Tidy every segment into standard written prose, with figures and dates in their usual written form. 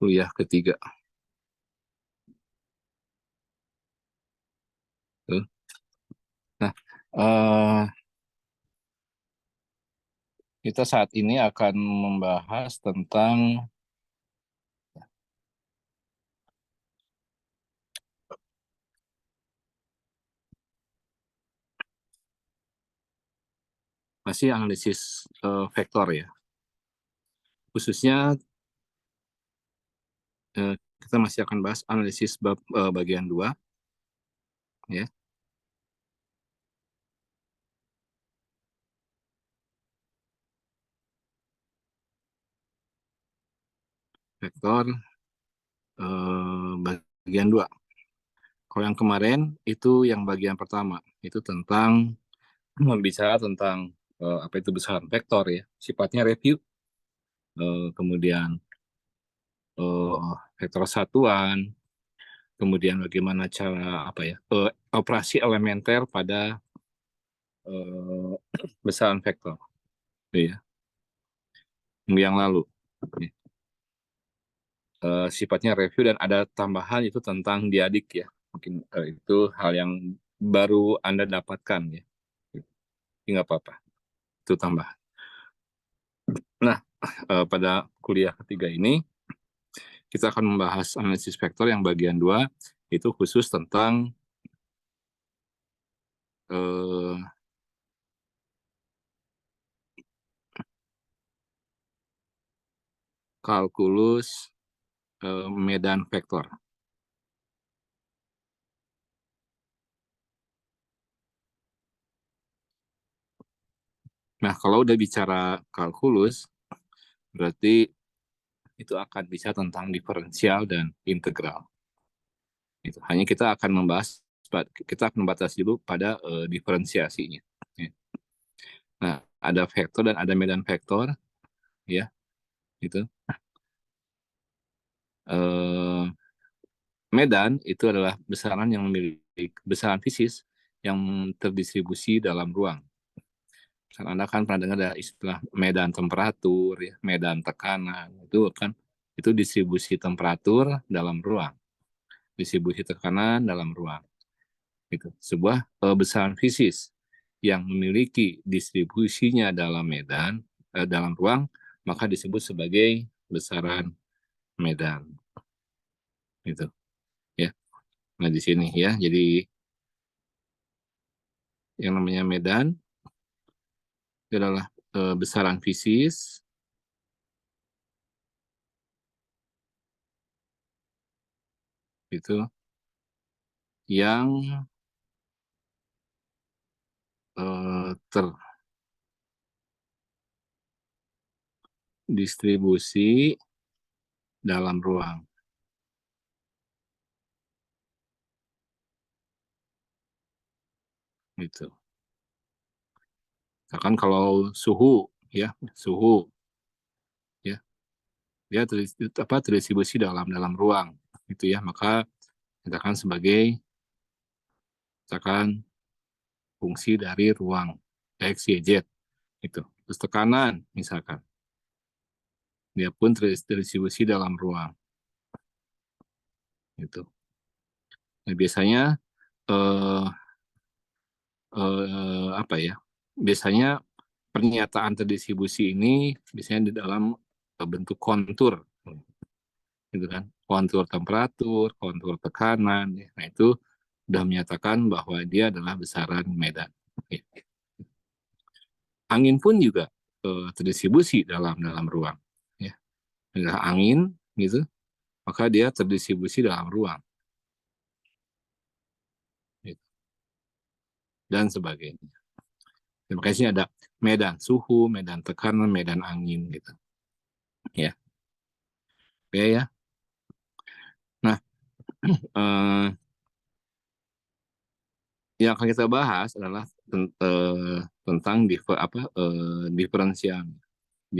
kuliah ketiga. Tuh. Nah, kita saat ini akan membahas tentang masih analisis vektor ya. Khususnya kita masih akan bahas analisis bagian 2 ya. Vektor bagian 2. Kalau yang kemarin itu yang bagian pertama, itu tentang membicara tentang apa itu besaran vektor ya, sifatnya review, kemudian vektor satuan, kemudian bagaimana cara apa ya operasi elementer pada besaran vektor, ya, yang lalu. Sifatnya review dan ada tambahan itu tentang diadik ya, mungkin itu hal yang baru Anda dapatkan ya, nggak apa-apa, itu tambahan. Nah, pada kuliah ketiga ini kita akan membahas analisis vektor yang bagian 2, itu khusus tentang kalkulus medan vektor. Nah, kalau udah bicara kalkulus, berarti itu akan bisa tentang diferensial dan integral. Itu. Hanya kita akan membatasi dulu pada diferensiasinya. Ya. Nah, ada vektor dan ada medan vektor, ya, itu. Medan itu adalah besaran yang memiliki besaran fisis yang terdistribusi dalam ruang. Anda kan pernah dengar ada istilah medan temperatur, ya, medan tekanan, itu kan itu distribusi temperatur dalam ruang, distribusi tekanan dalam ruang. Itu sebuah besaran fisis yang memiliki distribusinya dalam medan dalam ruang, maka disebut sebagai besaran medan. Itu, ya. Nah di sini ya, jadi yang namanya medan itu adalah besaran fisis itu yang terdistribusi dalam ruang. Itu. Misalkan kalau suhu, ya, suhu, ya, dia terdistribusi dalam ruang, itu ya, maka katakan sebagai misalkan fungsi dari ruang X, Y, Z, itu. Terus tekanan, misalkan, dia pun terdistribusi dalam ruang, itu. Nah, biasanya eh, apa ya? Biasanya pernyataan terdistribusi ini biasanya di dalam bentuk kontur, gitu kan? Kontur temperatur, kontur tekanan. Ya. Nah itu sudah menyatakan bahwa dia adalah besaran medan. Ya. Angin pun juga terdistribusi dalam ruang. Ya. Adalah angin, gitu, maka dia terdistribusi dalam ruang, gitu. Dan sebagainya. Terima kasih ada medan suhu, medan tekanan, medan angin, gitu. Ya, oke ya. Nah, yang akan kita bahas adalah tentang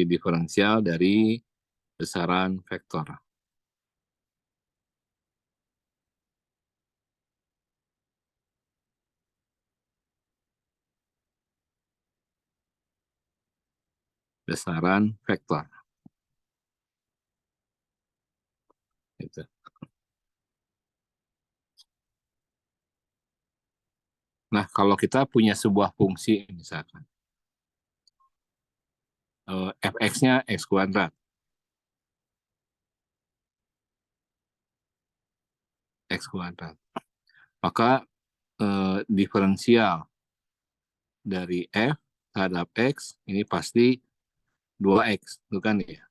diferensial dari besaran vektor. Besaran vektor. Nah, kalau kita punya sebuah fungsi, misalkan fx-nya x kuadrat, maka diferensial dari f terhadap x ini pasti 2x, bukan ya?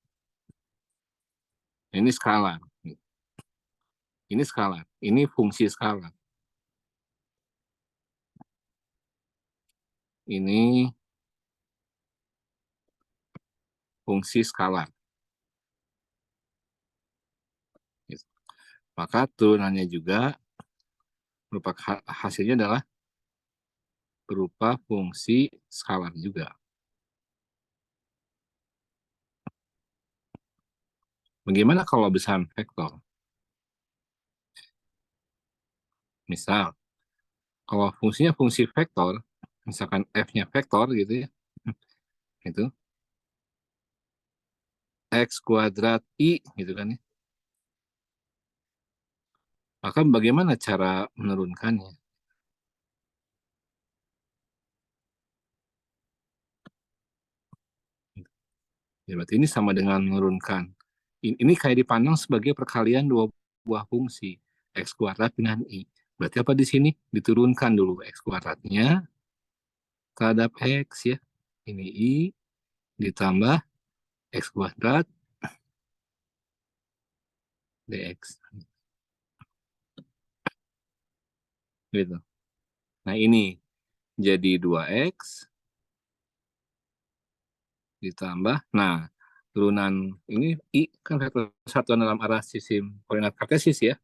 Ini skalar. Ini skalar. Ini fungsi skalar. Ini fungsi skalar. Maka turunannya juga merupakan hasilnya adalah berupa fungsi skalar juga. Bagaimana kalau besaran vektor? Misal, kalau fungsinya fungsi vektor, misalkan f-nya vektor gitu ya, itu x kuadrat i gitu kan ya. Maka bagaimana cara menurunkannya? Ya, berarti ini sama dengan menurunkan. Ini kayak dipandang sebagai perkalian dua buah fungsi, x kuadrat dengan i. Berarti apa di sini? Diturunkan dulu x kuadratnya terhadap x ya. Ini i ditambah x kuadrat dx. Gitu. Nah ini jadi 2x ditambah, nah turunan ini i kan vektor satuan dalam arah sistem koordinat kartesis ya.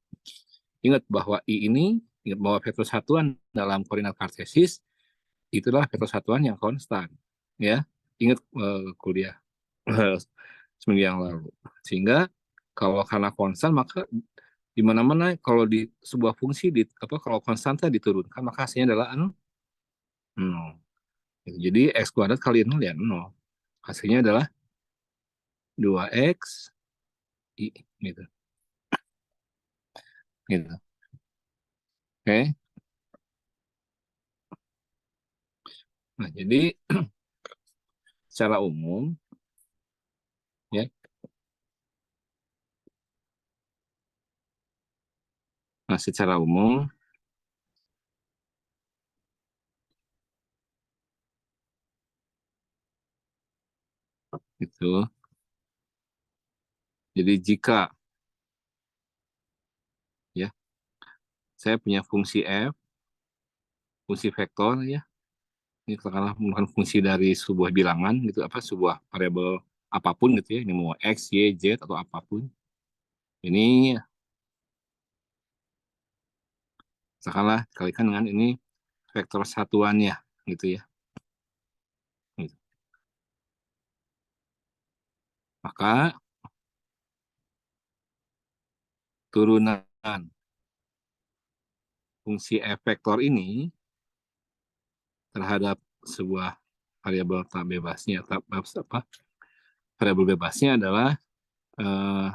Ingat bahwa i ini, ingat bahwa vektor satuan dalam koordinat kartesis itulah vektor satuan yang konstan ya. Ingat kuliah seminggu yang lalu. Sehingga kalau karena konstan maka di mana-mana kalau di sebuah fungsi di apa kalau konstanta diturunkan maka hasilnya adalah 0. Jadi x kuadrat kali 0 ya 0. Hasilnya adalah 2x i gitu. Gitu. Oke. Nah, jadi secara umum ya. Nah, secara umum itu jadi jika ya saya punya fungsi f, fungsi vektor ya. Ini katakanlah merupakan fungsi dari sebuah bilangan gitu apa sebuah variabel apapun gitu ya. Ini mau x, y, z atau apapun. Ini katakanlah dikalikan dengan ini vektor satuannya gitu ya. Gitu. Maka turunan fungsi f vektor ini terhadap sebuah variabel tak bebasnya apa variabel bebasnya adalah eh,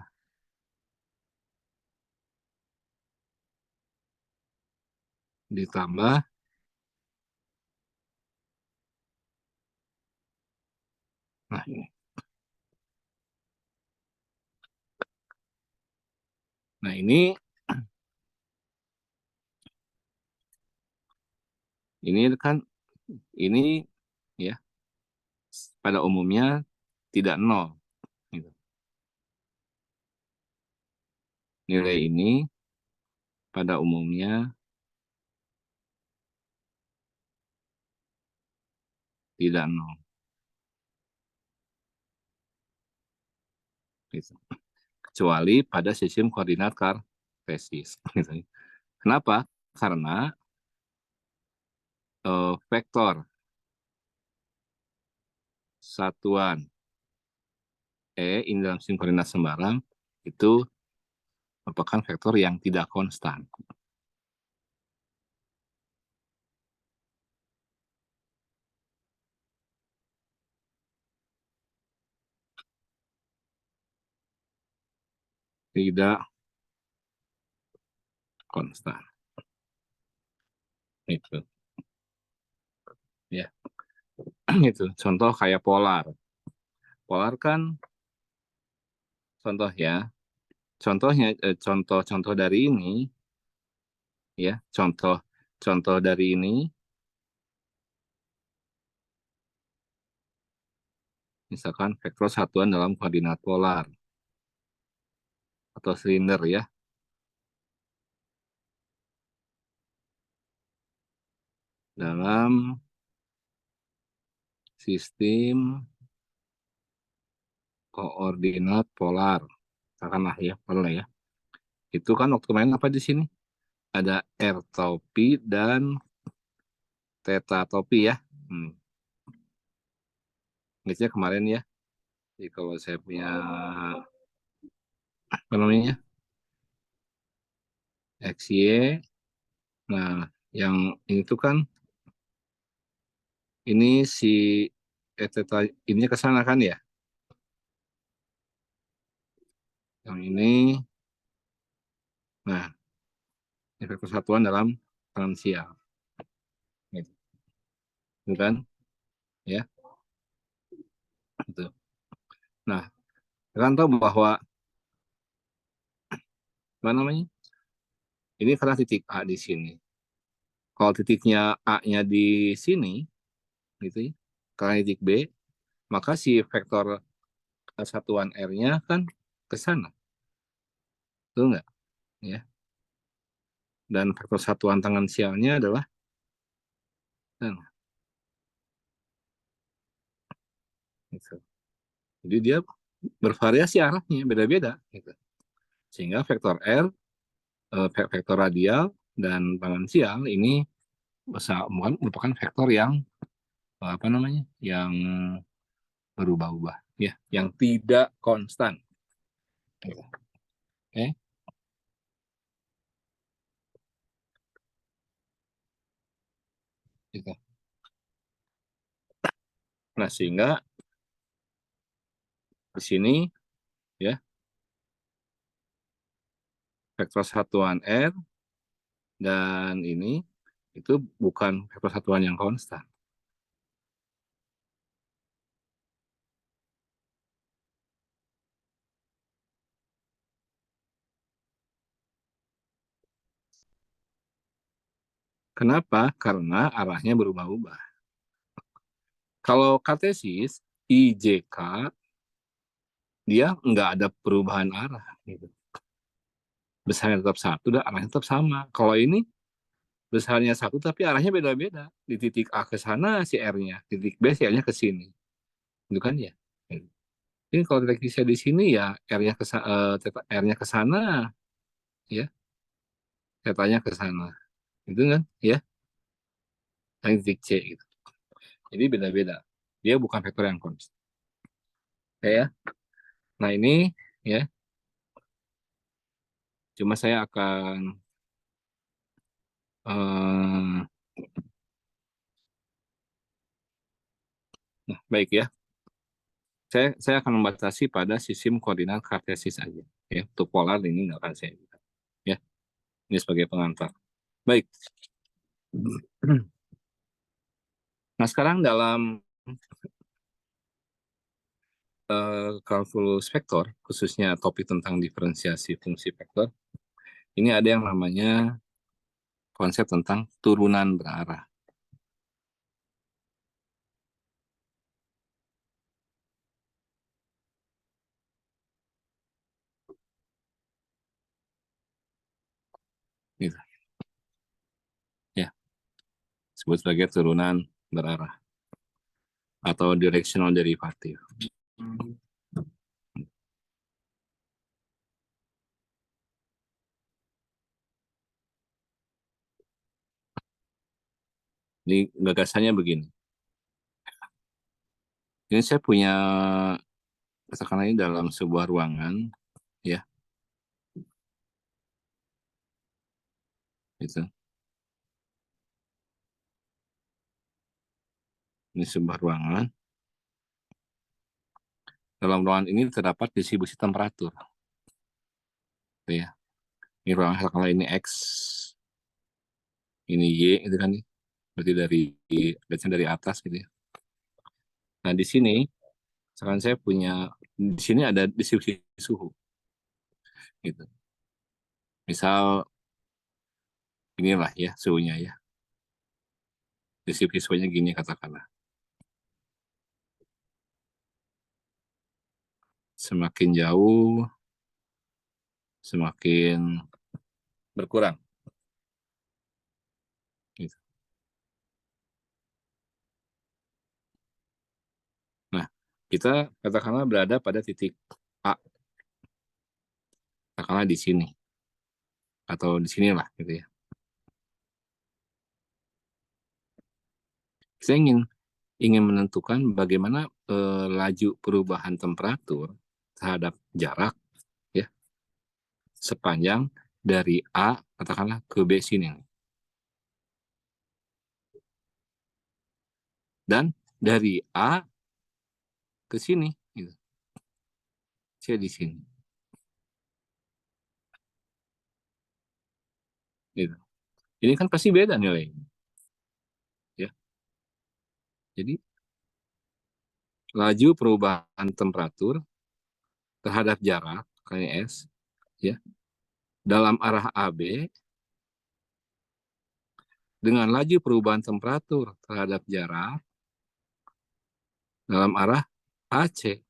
ditambah nah ini. Nah, ini kan ini ya pada umumnya tidak nol gitu. Nilai ini pada umumnya tidak nol gitu. Kecuali pada sistem koordinat kartesis gitu. Kenapa? Karena vektor satuan ini dalam sistem koordinat sembarang itu merupakan vektor yang tidak konstan. Tidak konstan. Itu. ya. Itu contoh kayak polar. Polar kan contoh ya. Contohnya contoh-contoh dari ini ya, contoh dari ini misalkan vektor satuan dalam koordinat polar atau silinder ya, dalam sistem koordinat polar. Katakanlah ya, polar ya. Itu kan waktu main apa di sini? Ada R topi dan theta topi ya. Ingatnya kemarin ya. Jadi kalau saya punya apa namanya? XY. Nah, yang ini tuh kan ini si theta ini ke sana kan ya. Yang ini nah, efek persatuan dalam potensial. Gitu. Itu kan? Ya, gitu. Nah, kan tahu bahwa apa namanya? Ini karena titik A di sini. Kalau titiknya A-nya di sini, gitu ya, karena titik B, maka si vektor satuan R-nya kan ke sana. Betul nggak? Ya. Dan vektor satuan tangensialnya adalah sana. Gitu. Jadi dia bervariasi arahnya, beda-beda. Gitu. Sehingga vektor R, vektor radial, dan tangensial ini merupakan vektor yang apa namanya, yang berubah-ubah, ya, yang tidak konstan. Oke, okay. Gitu. Nah, sehingga di sini ya vektor satuan R dan ini itu bukan vektor satuan yang konstan. Kenapa? Karena arahnya berubah-ubah. Kalau kartesis IJK dia nggak ada perubahan arah. Gitu. Besarnya tetap satu dan arahnya tetap sama. Kalau ini besarnya satu tapi arahnya beda-beda. Di titik A ke sana si R-nya, di titik B si R-nya ke sini. Itu kan ya. Ini kalau titik C di sini ya R-nya ke sana ya, tetanya ke sana. Itu kan ya, yang titik C gitu. Jadi beda-beda. Dia bukan vektor yang konstan. Ya. Nah, ini ya, cuma saya akan nah, baik ya. Saya akan membatasi pada sistem koordinat kartesis aja. Ya, untuk polar ini nggak akan saya. Ya, ini sebagai pengantar. Baik. Nah, sekarang dalam kalkulus vektor, khususnya topik tentang diferensiasi fungsi vektor, ini ada yang namanya konsep tentang turunan berarah. Gitu. Ya, disebut sebagai turunan berarah atau directional derivative. Ini gagasannya begini. Ini saya punya, katakanlah ini dalam sebuah ruangan, ya, gitu. Ini sebuah ruangan. Dalam ruangan ini terdapat distribusi temperatur. Gitu ya. Ini ruangan, katakanlah ini X, ini Y, gitu kan. berarti dari atas gitu ya. Nah, di sini misalkan saya punya, di sini ada distribusi suhu gitu. Misal inilah ya suhunya ya. Distribusi suhunya gini katakanlah. Semakin jauh, semakin berkurang. Gitu. Nah, kita katakanlah berada pada titik A, katakanlah di sini atau di sinilah gitu ya. Saya ingin menentukan bagaimana laju perubahan temperatur terhadap jarak ya sepanjang dari A katakanlah ke B sini dan dari A ke sini gitu. Saya di sini gitu. Ini kan pasti beda nilainya ya. Jadi laju perubahan temperatur terhadap jarak kayak S ya dalam arah AB dengan laju perubahan temperatur terhadap jarak dalam arah AC.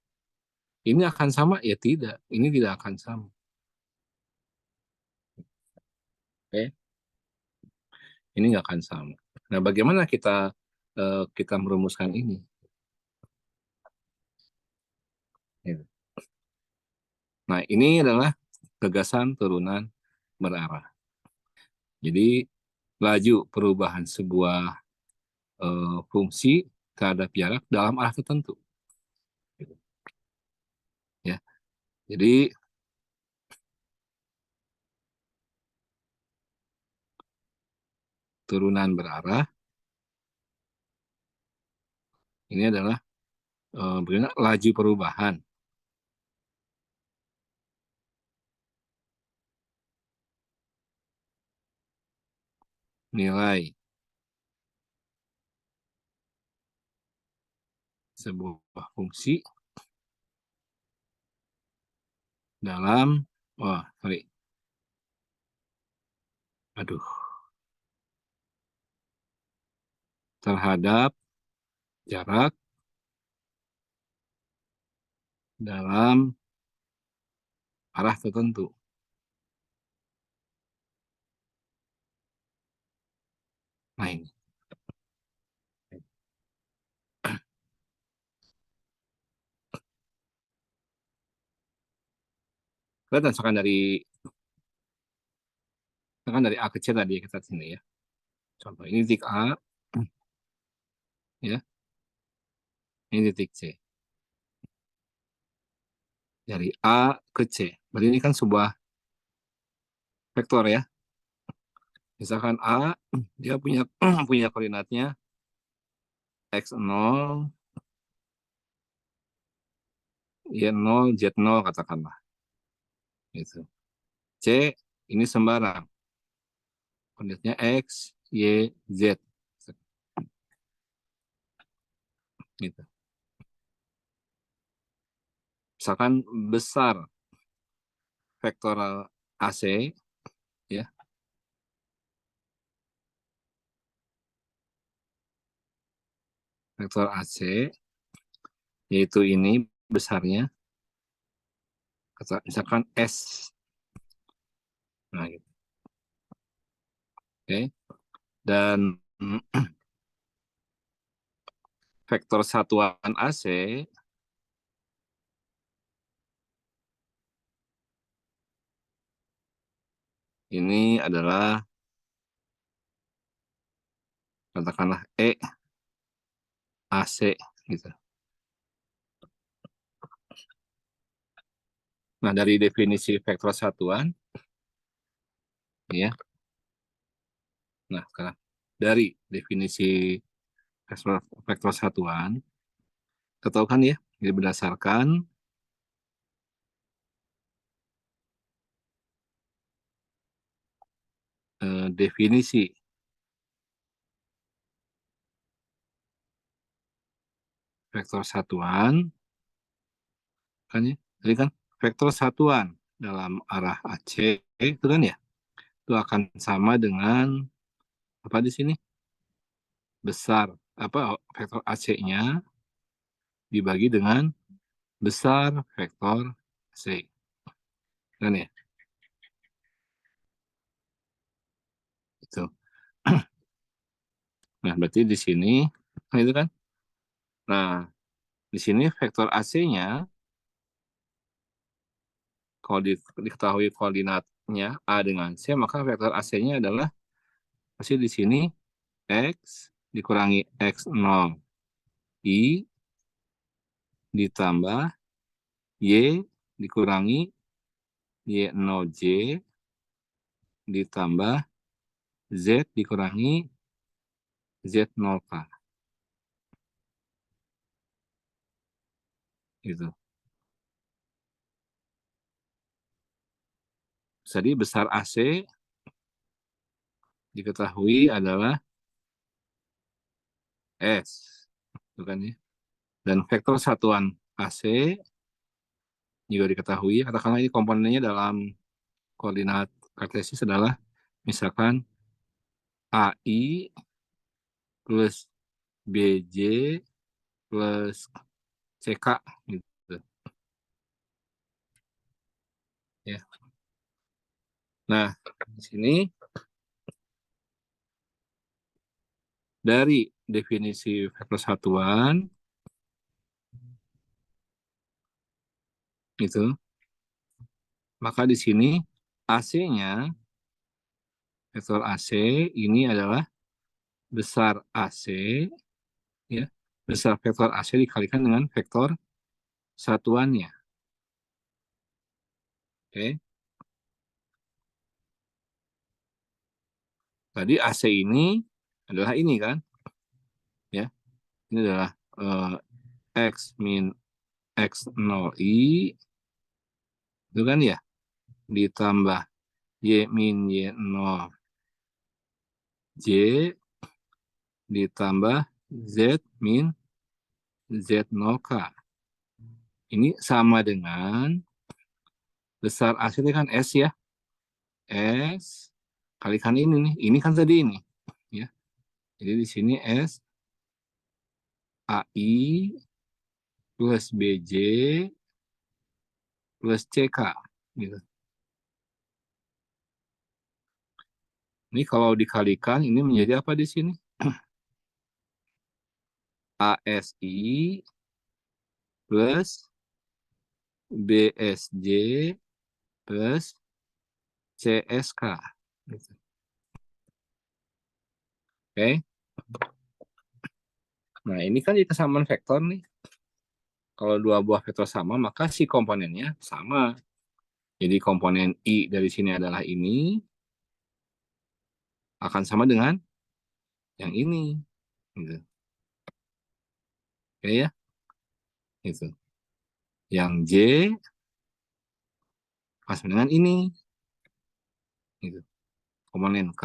Ini akan sama? Ya tidak. Ini tidak akan sama. Oke, ini nggak akan sama. Nah, bagaimana kita merumuskan ini? Gitu. Nah, ini adalah gagasan turunan berarah. Jadi, laju perubahan sebuah fungsi terhadap jarak dalam arah tertentu. Gitu. Ya, jadi turunan berarah ini adalah bagaimana laju perubahan nilai sebuah fungsi dalam, wah, sorry, aduh, terhadap jarak dalam arah tertentu. Nah, ini. Kelihatan misalkan dari A ke C tadi kita sini ya. Contoh, ini titik A, ya, ini titik C. Dari A ke C. Berarti ini kan sebuah vektor ya. Misalkan A, dia punya punya koordinatnya X0, Y0, Z0 katakanlah. Gitu. C, ini sembarang. Koordinatnya X, Y, Z. Gitu. Misalkan besar vektoral AC, ya, vektor AC, yaitu ini besarnya, misalkan S. Nah, gitu. Oke. Dan vektor satuan AC ini adalah katakanlah AC gitu. Nah, dari definisi vektor satuan ya. Nah, sekarang dari definisi vektor satuan kita tahu kan ya, ini berdasarkan definisi vektor satuan, kan ya? Jadi kan vektor satuan dalam arah AC itu kan ya, itu akan sama dengan apa di sini? Besar apa vektor AC-nya dibagi dengan besar vektor C. Kan ya? Itu. Nah, berarti di sini nah itu kan. Nah, di sini vektor AC-nya kalau diketahui koordinatnya A dengan C, maka vektor AC-nya adalah pasti di sini X dikurangi X0 I ditambah Y dikurangi Y0J ditambah Z dikurangi Z0K. Gitu. Jadi besar AC diketahui adalah S. Bukan ya? Dan vektor satuan AC juga diketahui, katakanlah ini komponennya dalam koordinat kartesis adalah misalkan AI plus BJ plus CK gitu ya. Nah, di sini dari definisi vektor satuan itu, maka di sini AC-nya vektor AC ini adalah besar AC ya, besar vektor AC dikalikan dengan vektor satuannya. Oke. Tadi AC ini adalah ini kan, ya. Ini adalah X min X0I itu kan ya, ditambah Y min Y0J ditambah Z min Z0K. Ini sama dengan besar AC ini kan S ya. S kalikan ini nih. Ini kan tadi ini. Ya. Jadi di sini S AI plus BJ plus CK. Gitu. Ini kalau dikalikan ini menjadi apa di sini? ASI plus BSJ plus CSK. Gitu. Oke. Nah, ini kan jadi kesamaan vektor nih. Kalau dua buah vektor sama, maka si komponennya sama. Jadi komponen I dari sini adalah ini, akan sama dengan yang ini. Gitu. Oke ya? Gitu. Yang J akan sama dengan ini. Gitu. Komponen K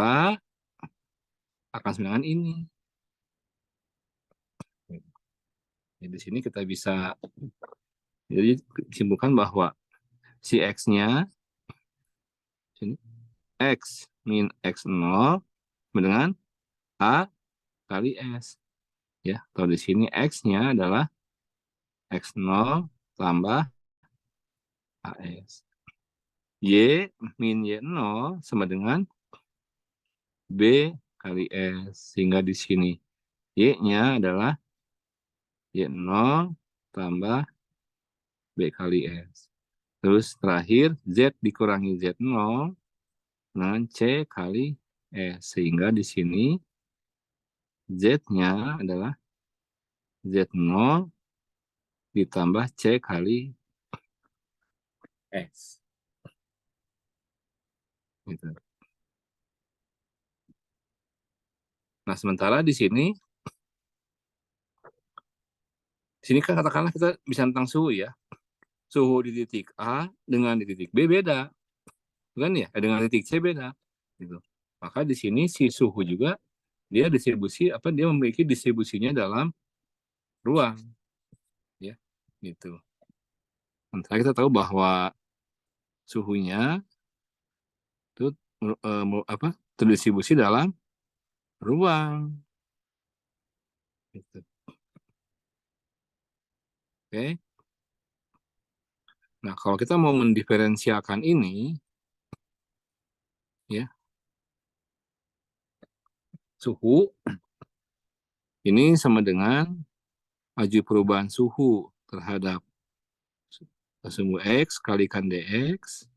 akan sama dengan ini. Gitu. Jadi di sini kita bisa jadi simpulkan bahwa si X-nya X min X0 dengan A kali S. Ya, kalau di sini X-nya adalah X0 tambah AS. Y min Y0 sama dengan B kali S. Sehingga di sini Y-nya adalah Y0 tambah B kali S. Terus terakhir Z dikurangi Z0 dengan C kali S. Sehingga di sini Z-nya adalah Z0 ditambah C kali S. Gitu. Nah, sementara di sini kan katakanlah kita bisa tentang suhu ya. Suhu di titik A dengan di titik B beda. Kan ya? Dengan titik C beda. Gitu. Maka di sini si suhu juga dia memiliki distribusinya dalam ruang. Gitu. Sementara kita tahu bahwa suhunya itu terdistribusi dalam ruang. Gitu. Oke. Nah, kalau kita mau mendiferensialkan ini, ya, suhu ini sama dengan laju perubahan suhu terhadap sumbu X kalikan dx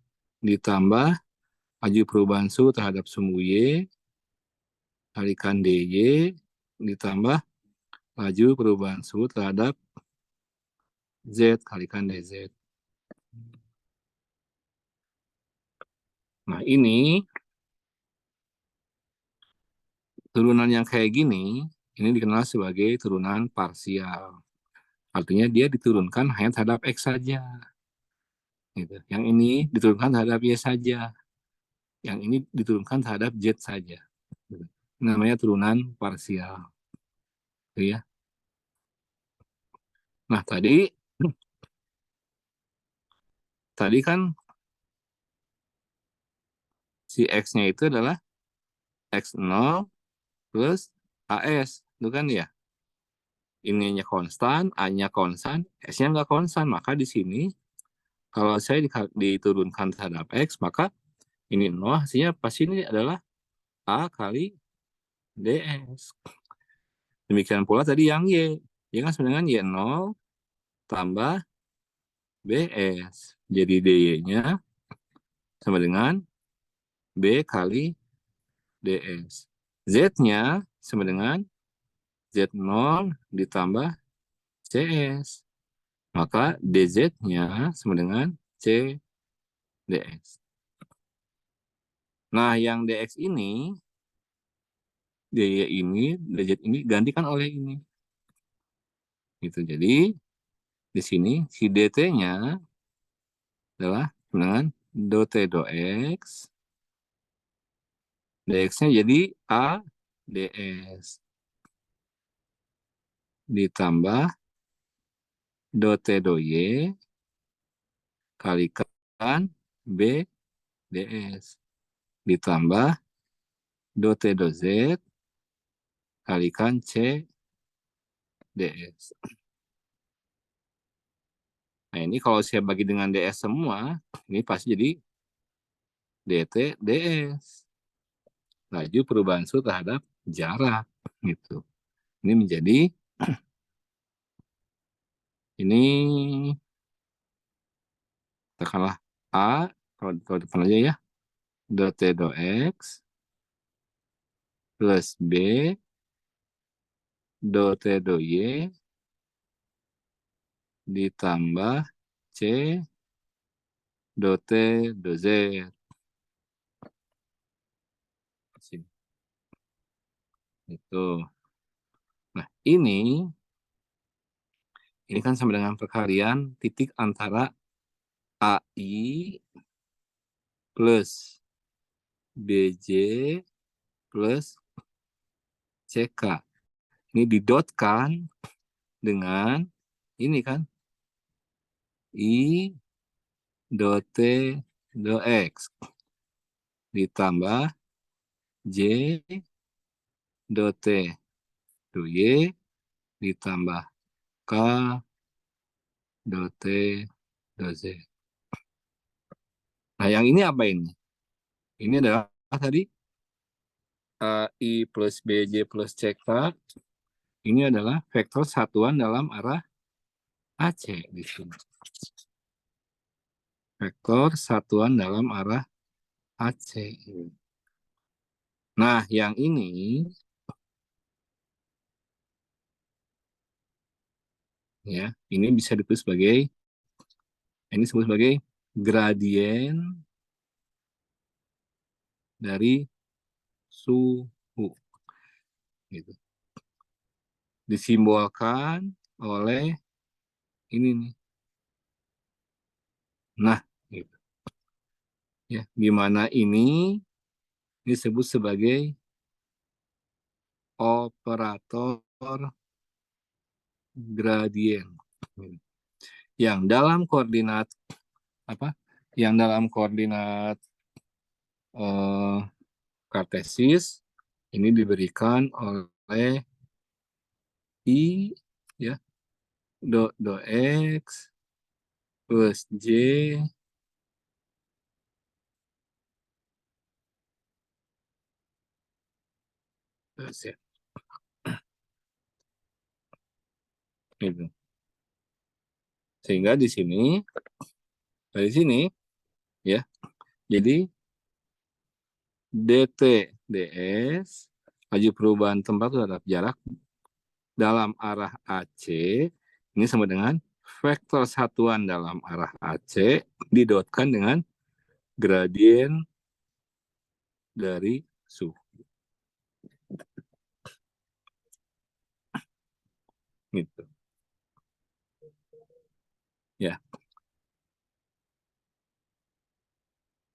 ditambah laju perubahan suhu terhadap sumbu Y kalikan dy ditambah laju perubahan suhu terhadap Z kalikan dz. Nah, ini turunan yang kayak gini, ini dikenal sebagai turunan parsial. Artinya dia diturunkan hanya terhadap X saja. Gitu. Yang ini diturunkan terhadap Y saja. Yang ini diturunkan terhadap Z saja. Gitu. Namanya turunan parsial. Gitu ya. Nah, tadi kan si X-nya itu adalah X0 plus AS. Itu kan ya. Ininya konstan, A-nya konstan, S-nya nggak konstan. Maka di sini, kalau saya diturunkan terhadap X, maka ini 0, hasilnya pasti ini adalah A kali DS. Demikian pula tadi yang Y. Y kan sebenarnya Y0 tambah BS. Jadi DY-nya sama dengan B kali DS. Z-nya sama dengan Z0 ditambah CS. Maka DZ-nya sama dengan CDX. Nah, yang DX ini, DY ini, DZ ini gantikan oleh ini. Gitu. Jadi, di sini si DT-nya adalah dengan dot do X. DX-nya jadi A DS. Ditambah dot do Y kalikan B DS. Ditambah dot do Z kalikan C DS. Nah, ini kalau saya bagi dengan DS semua, ini pasti jadi DT DS. Laju perubahan suhu terhadap jarak. Gitu. Ini menjadi, ini tekanlah A, kalau depan aja ya, dot T do X plus B dot T do Y ditambah C dot T do Z. Itu. Nah, ini kan sama dengan perkalian titik antara AI plus BJ plus CK. Ini didotkan dengan ini kan I dot T dot X ditambah J dot T dot Y ditambah K dot T dot Z. Nah, yang ini apa ini? Ini adalah tadi I plus BJ plus CK. Ini adalah vektor satuan dalam arah AC di sini. Vektor satuan dalam arah AC. Nah, yang ini ya, ini bisa ditulis sebagai disebut sebagai gradien dari suhu. Gitu. Disimbolkan oleh ini nih. Nah, gitu. Ya, di mana ini disebut sebagai operator gradien. yang dalam koordinat apa? Yang dalam koordinat kartesis ini diberikan oleh I ya, do X plus J plus Z. Gitu. Sehingga di sini, dari sini, ya, jadi dt ds, laju perubahan tempat terhadap jarak dalam arah AC, ini sama dengan vektor satuan dalam arah AC didotkan dengan gradien dari suhu. Gitu. Ya.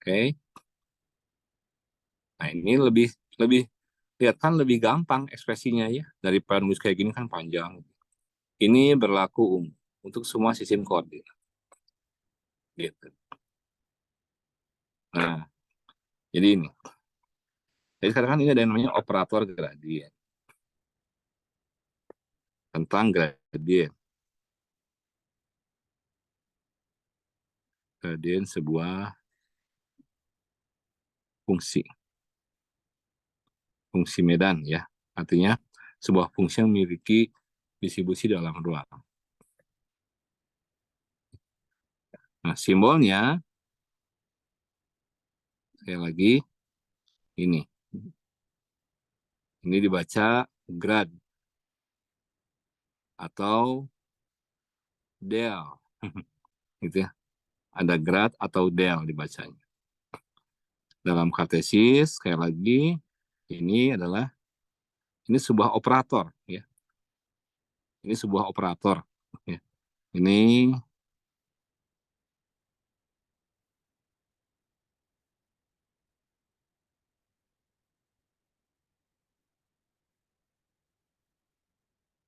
Oke. Nah, ini lebih lebih lihat kan lebih gampang ekspresinya ya, daripada nulis kayak gini kan panjang. Ini berlaku untuk semua sistem koordinat. Gitu. Nah, jadi ini. Jadi sekarang kan ini ada yang namanya operator gradien. Tentang gradien. Gradien sebuah fungsi. Fungsi medan ya. Artinya sebuah fungsi yang memiliki distribusi dalam ruang. Nah, simbolnya sekali lagi ini. Ini dibaca grad atau del. Gitu ya. Ada grad atau del dibacanya. Dalam kartesis sekali lagi ini adalah ini sebuah operator ya. Ini sebuah operator ya. Ini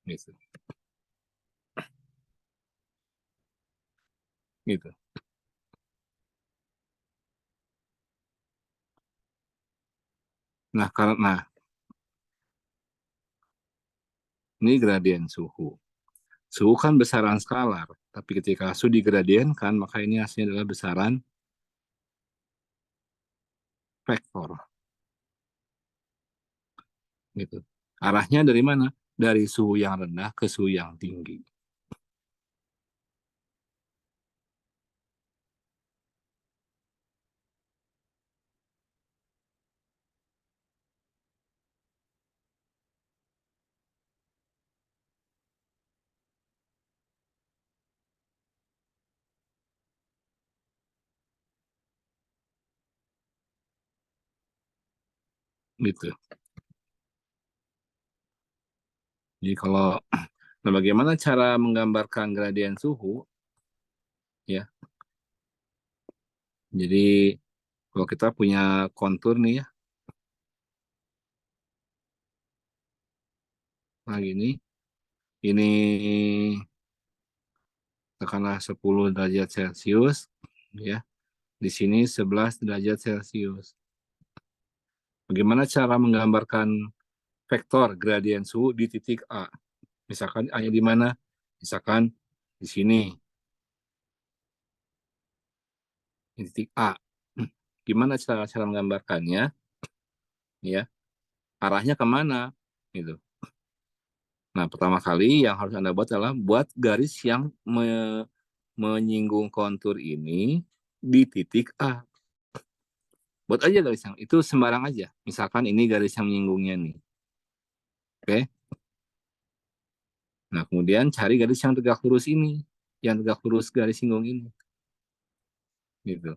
gitu. Gitu. Nah, karena ini gradien suhu. Suhu kan besaran skalar, tapi ketika suhu digradienkan, maka ini hasilnya adalah besaran vektor. Gitu. Arahnya dari mana? Dari suhu yang rendah ke suhu yang tinggi. Gitu. Jadi kalau nah bagaimana cara menggambarkan gradien suhu? Ya, jadi kalau kita punya kontur nih ya, nah ini tekanlah 10 derajat Celcius, ya. Di sini 11 derajat Celcius. Bagaimana cara menggambarkan vektor gradien suhu di titik A? Misalkan A-nya di mana? Misalkan di sini, di titik A. Gimana cara menggambarkannya? Ya, arahnya kemana? Gitu. Nah, pertama kali yang harus Anda buat adalah buat garis yang menyinggung kontur ini di titik A. Buat aja garis yang itu sembarang aja. Misalkan ini garis yang menyinggungnya nih. Oke. Nah, kemudian cari garis yang tegak lurus ini. Yang tegak lurus garis singgung ini. Gitu.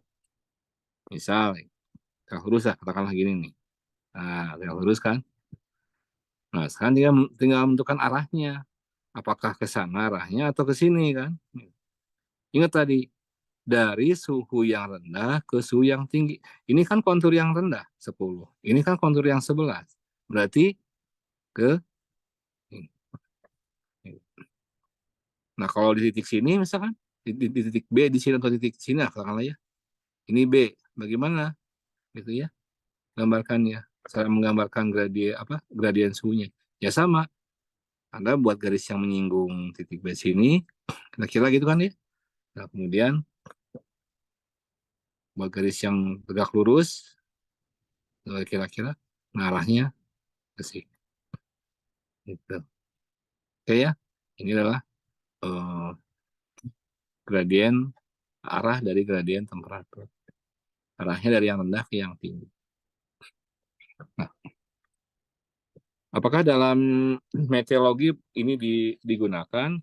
Misal, tegak lurus lah, katakanlah gini nih. Nah, tegak lurus kan. Nah, sekarang dia tinggal menentukan arahnya. Apakah ke sana arahnya atau ke sini kan. Ingat tadi, dari suhu yang rendah ke suhu yang tinggi. Ini kan kontur yang rendah, 10. Ini kan kontur yang 11. Berarti ke ini. Nah, kalau di titik sini misalkan, di titik B di sini atau titik sini lah katakanlah ya. Ini B, bagaimana gitu ya? Gambarkannya. Cara menggambarkan gradien suhunya. Ya sama, Anda buat garis yang menyinggung titik B sini, kira-kira gitu kan ya. Nah, kemudian buat garis yang tegak lurus, kira-kira arahnya ke sini. Gitu. Oke ya, ini adalah gradien arah dari gradien temperatur. Arahnya dari yang rendah ke yang tinggi. Nah, apakah dalam meteorologi ini digunakan?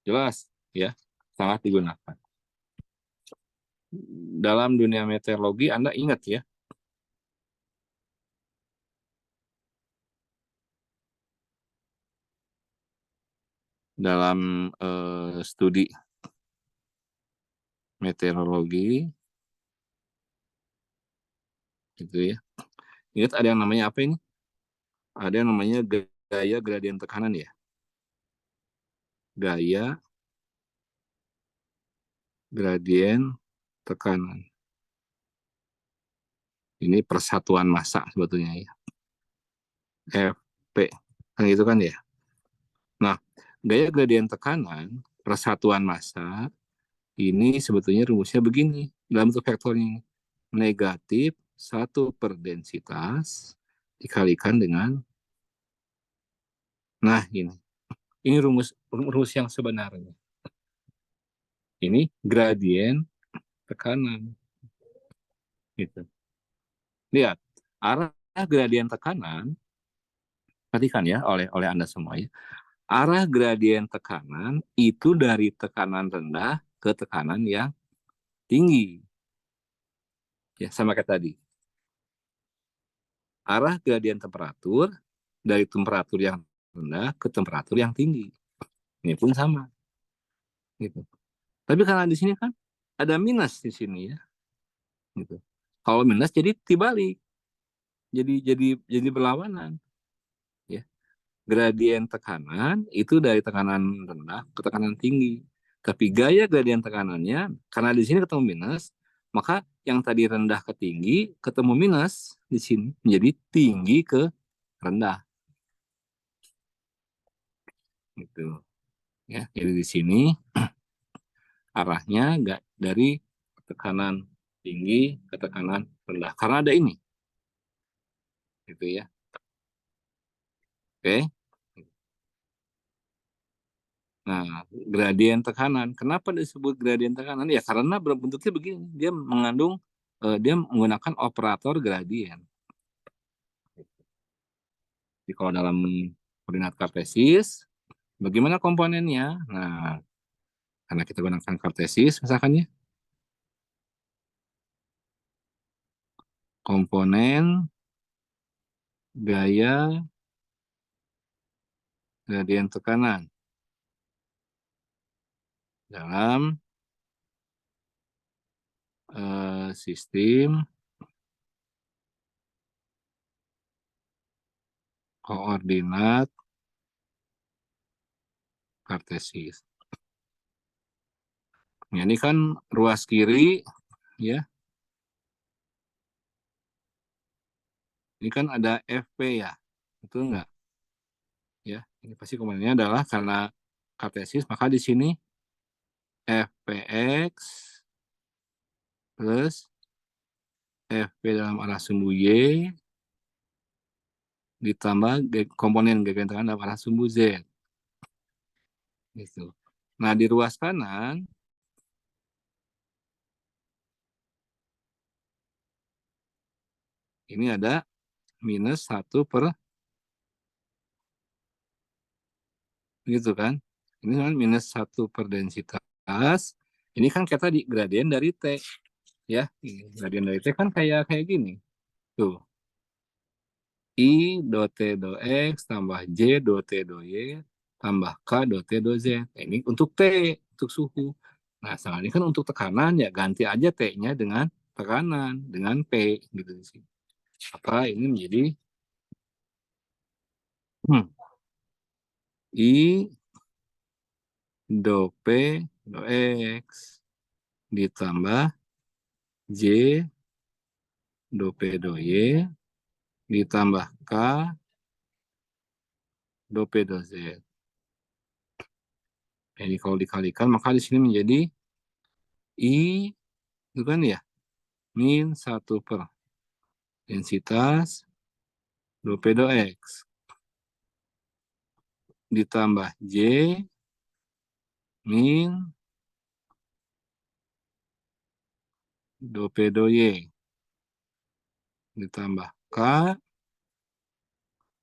Jelas, ya, sangat digunakan. Dalam dunia meteorologi, Anda ingat ya, dalam studi meteorologi, gitu ya. Ingat ada yang namanya apa ini? Ada yang namanya gaya gradien tekanan ya. Gaya gradien tekanan. Ini persatuan massa sebetulnya ya. FP. Kan gitu kan ya. Nah, gaya gradien tekanan, persatuan massa, ini sebetulnya rumusnya begini. Dalam bentuk vektornya. Negatif 1 per densitas dikalikan dengan, nah ini. Ini rumus yang sebenarnya. Ini gradien tekanan. Gitu. Lihat, arah gradien tekanan, perhatikan ya oleh Anda semua ya. Arah gradien tekanan itu dari tekanan rendah ke tekanan yang tinggi. Ya, sama kayak tadi. Arah gradien temperatur dari temperatur yang rendah ke temperatur yang tinggi. Ini pun sama. Gitu. Tapi karena di sini kan ada minus di sini ya. Gitu. Kalau minus jadi dibalik. Jadi berlawanan. Ya. Gradien tekanan itu dari tekanan rendah ke tekanan tinggi. Tapi gaya gradien tekanannya, karena di sini ketemu minus, maka yang tadi rendah ke tinggi ketemu minus di sini menjadi tinggi ke rendah. Gitu. Ya, jadi di sini arahnya nggak dari tekanan tinggi ke tekanan rendah karena ada ini, gitu ya. Oke. Nah, gradien tekanan. Kenapa disebut gradien tekanan? Ya karena bentuknya begini. Dia menggunakan operator gradien. Jadi kalau dalam koordinat kartesis, bagaimana komponennya? Nah, karena kita gunakan kartesis, misalkan ya, komponen gaya gradien tekanan dalam sistem koordinat kartesis. Ya, ini kan ruas kiri, ya. Ini kan ada FP ya, betul nggak? Ya, ini pasti komponennya adalah karena kartesis, maka di sini FPX plus FP dalam arah sumbu Y ditambah komponen gradien tekanan dalam arah sumbu Z. Gitu. Nah, di ruas kanan, ini ada minus 1 per, gitu kan. Ini kan minus 1 per densitas. Ini kan kita di gradien dari T. Ya, gradien dari T kan kayak gini. Tuh. I do T do X tambah J do T do Y tambah K do T do Z. Nah, ini untuk T, untuk suhu. Nah, sekarang ini kan untuk tekanan, ya ganti aja T-nya dengan tekanan, dengan P. Gitu sih. Maka ini menjadi I do P do X ditambah J do P do Y ditambah K do P do Z. Jadi kalau dikalikan maka di sini menjadi I itu kan ya min 1 per densitas do P do X ditambah J min do P do Y ditambah K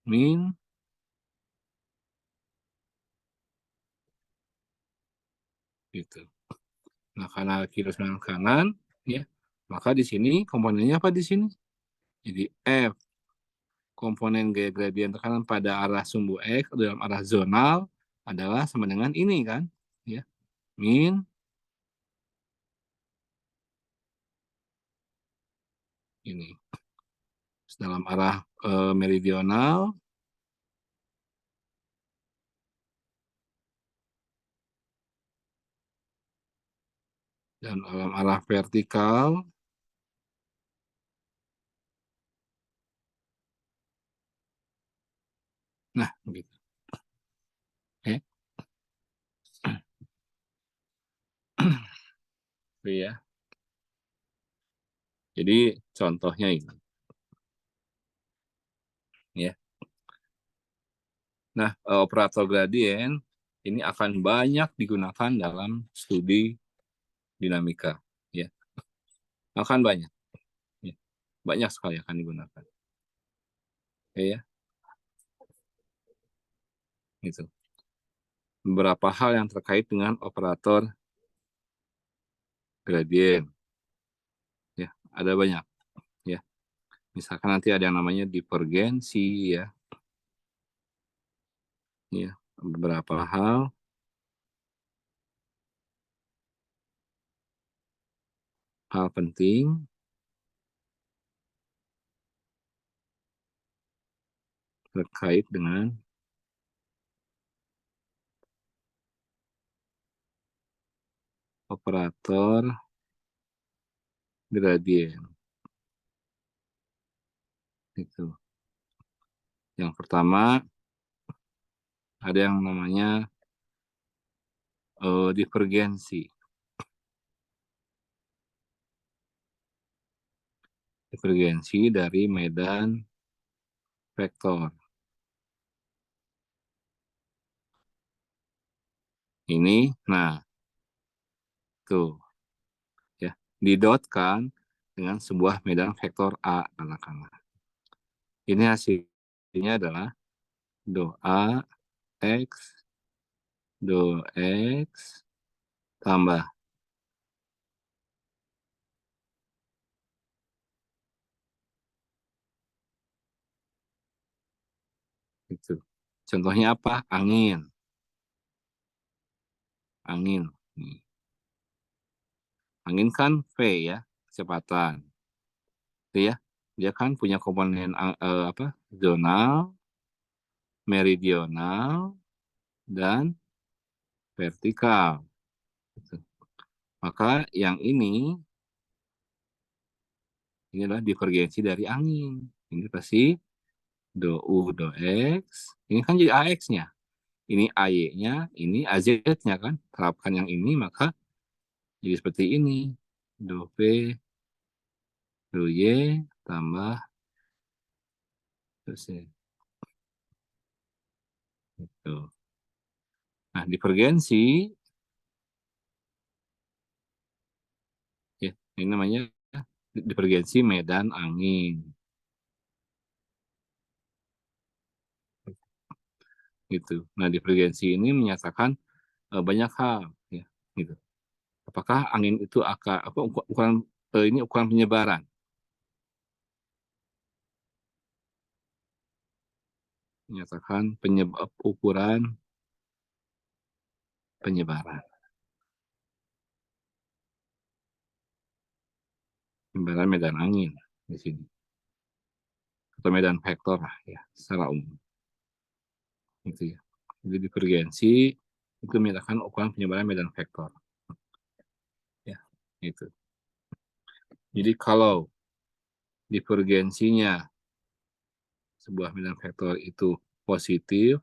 min gitu. Nah, karena kiri dengan kanan ya, maka di sini komponennya apa di sini? Jadi F komponen gaya gradien tekanan pada arah sumbu X dalam arah zonal adalah sama dengan ini kan, ya. Min ini. Dalam arah meridional dan dalam arah vertikal nah begitu. Oke. Ya. Jadi contohnya ini. Ya. Nah, operator gradien ini akan banyak digunakan dalam studi dinamika, ya. Akan banyak, ya. Banyak sekali akan digunakan. Oke, ya. Gitu. Beberapa hal yang terkait dengan operator gradien, ya. Ada banyak, ya. Misalkan nanti ada yang namanya divergensi, ya. Ya, beberapa hal penting terkait dengan operator gradien. Itu. Yang pertama ada yang namanya divergensi. Divergensi dari medan vektor. Ini, nah, tuh, ya, didotkan dengan sebuah medan vektor A, anak-anak. Ini hasilnya adalah do A X, do X, tambah. Itu. Contohnya apa? Angin. Angin. Angin kan V ya, kecepatan. Itu ya. Dia kan punya komponen apa? Zonal, meridional, dan vertikal. Gitu. Maka yang ini adalah divergensi dari angin. Ini pasti do U do X. Ini kan jadi AX-nya. Ini AY-nya, ini AZ-nya kan. Terapkan yang ini, maka jadi seperti ini. Do P, do Y, tambah do C. Gitu. Nah, divergensi, ya, ini namanya divergensi medan angin. Gitu. Nah, divergensi ini menyatakan banyak hal, ya, gitu. Apakah angin itu akan apa ukuran ini ukuran penyebaran? Menyatakan ukuran penyebaran. Penyebaran medan angin di sini. Atau medan vektor lah ya, secara umum. Gitu ya. Jadi divergensi itu menyatakan ukuran penyebaran medan vektor. Gitu. Jadi kalau divergensinya sebuah medan vektor itu positif,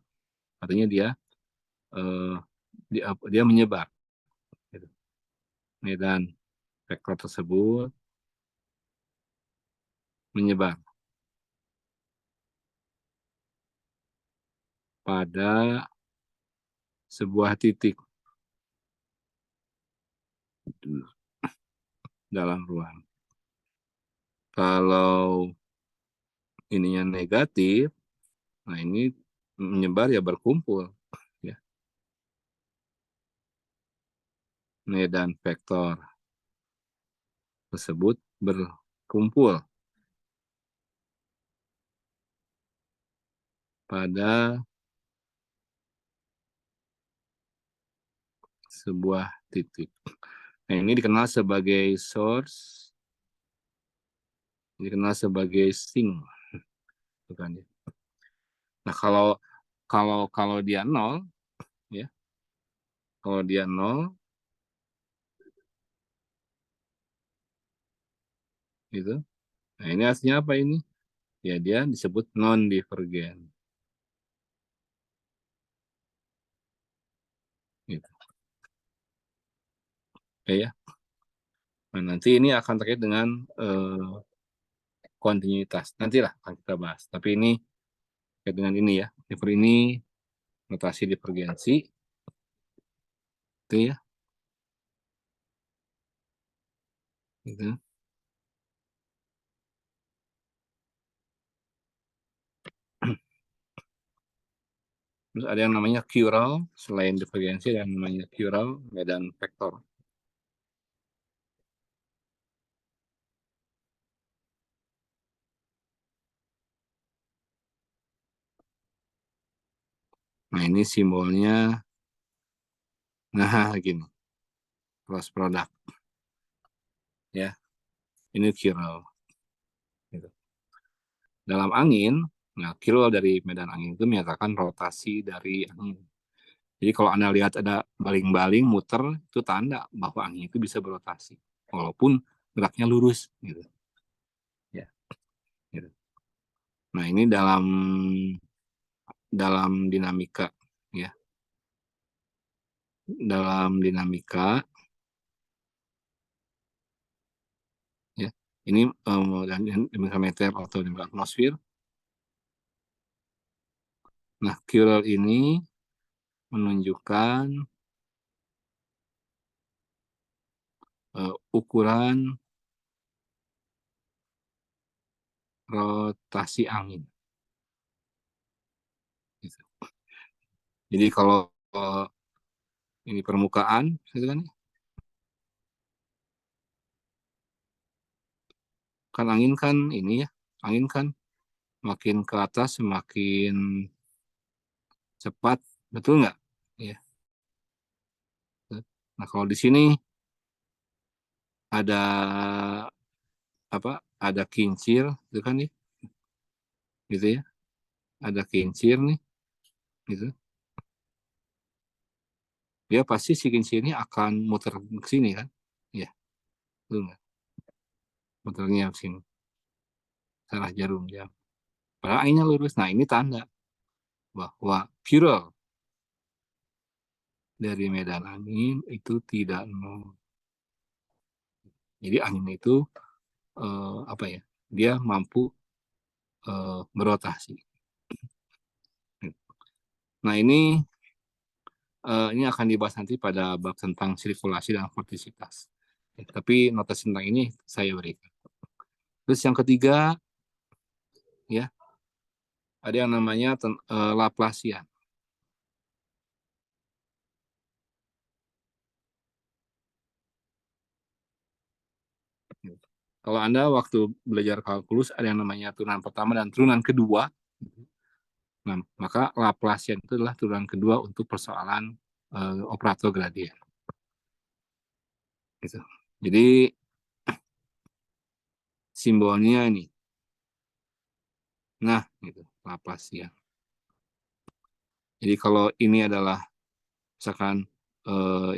artinya eh, dia menyebar. Gitu. Medan vektor tersebut menyebar pada sebuah titik dalam ruang. Kalau ininya negatif, nah ini menyebar ya berkumpul. Ya. Medan vektor tersebut berkumpul pada sebuah titik. Nah, ini dikenal sebagai source, dikenal sebagai sink, bukan ya. Nah, kalau dia nol, ya, kalau dia nol, gitu. Nah, ini artinya apa ini? Ya, dia disebut non divergen. Gitu. Oke, ya. Nah, nanti ini akan terkait dengan kontinuitas. Nantilah akan kita bahas. Tapi ini terkait dengan ini ya. Ini notasi divergensi. Itu ya. Gitu. Terus ada yang namanya Curral, selain divergensi ada yang namanya Curral, medan vektor. Nah, ini simbolnya, nah gini, cross product. Ya, ini Curral. Gitu. Dalam angin, nah Curral dari medan angin itu menyatakan rotasi dari angin. Jadi kalau Anda lihat ada baling-baling muter, itu tanda bahwa angin itu bisa berotasi. Walaupun geraknya lurus. Gitu. Ya, gitu. Nah, ini dalam dinamika. Ya, dalam dinamika, ya, ini dinamika meter atau dinamika atmosfer. Nah, Curral ini menunjukkan ukuran rotasi angin. Gitu. Jadi kalau ini permukaan, gitu kan angin kan ini ya, angin kan makin ke atas semakin cepat, betul nggak? Ya. Nah kalau di sini ada apa? Ada kincir, gitu kan ya, gitu ya, ada kincir nih, gitu. Dia pasti si kincir ini akan muter ke sini kan? Ya, betul nggak? Muternya ke sini, salah jarum ya. Padahal anginnya lurus. Nah ini tanda bahwa Curral dari medan angin itu tidak nol. Jadi angin itu apa ya? Dia mampu berotasi. Nah ini akan dibahas nanti pada bab tentang sirkulasi dan vortisitas. Ya, tapi notasi tentang ini saya berikan. Terus yang ketiga, ya ada yang namanya Laplacian. Kalau Anda waktu belajar kalkulus ada yang namanya turunan pertama dan turunan kedua, nah, maka Laplacian itu adalah turunan kedua untuk persoalan operator gradien. Gitu. Jadi simbolnya ini, nah, gitu, Laplacian. Jadi kalau ini adalah misalkan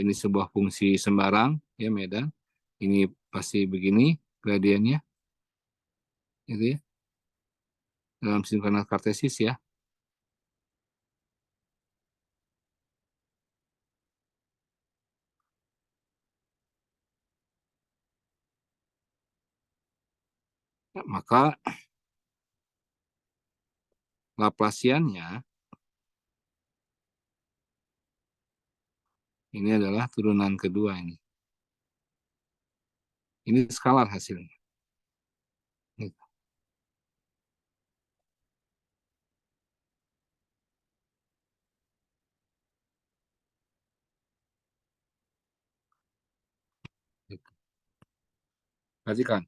ini sebuah fungsi sembarang, ya medan. Ini pasti begini gradiennya, gitu ya, dalam sinkronal kartesis ya. Maka Laplasiannya ini adalah turunan kedua ini. Ini skalar hasilnya. Perhatikan,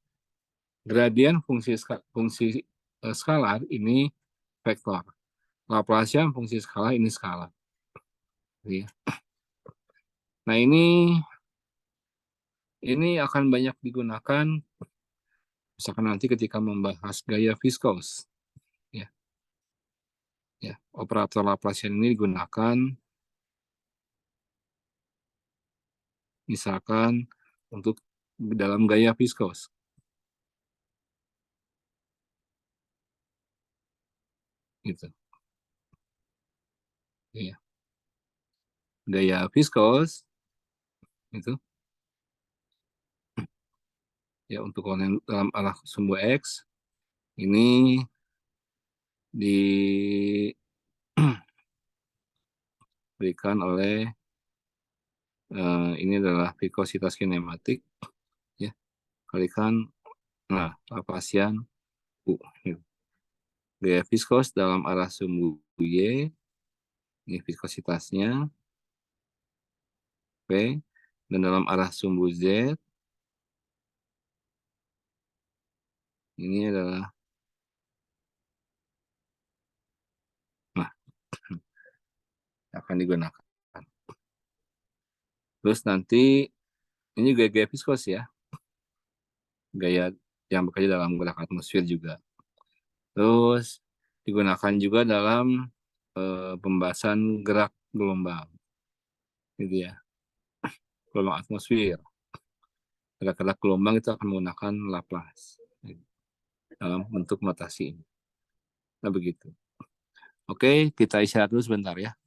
gradien fungsi skalar ini vektor. Laplasian fungsi skalar ini skalar. Ya. Nah ini akan banyak digunakan misalkan nanti ketika membahas gaya viskos. Ya, ya. Operator Laplasian ini digunakan misalkan untuk dalam gaya viskos. Gitu. Ya. Gaya viskos itu ya untuk komponen dalam arah sumbu X ini diberikan oleh ini adalah viskositas kinematik ya kalikan Laplasian U. Gaya viskos dalam arah sumbu Y ini viskositasnya P, dan dalam arah sumbu Z ini adalah nah akan digunakan. Terus nanti ini gaya viskos ya, gaya yang bekerja dalam gerak atmosfer juga. Terus digunakan juga dalam pembahasan gerak gelombang, gitu ya, gelombang atmosfer. Gerak-gerak gelombang itu akan menggunakan Laplace dalam bentuk notasi ini. Nah begitu. Oke, kita istirahat dulu sebentar ya.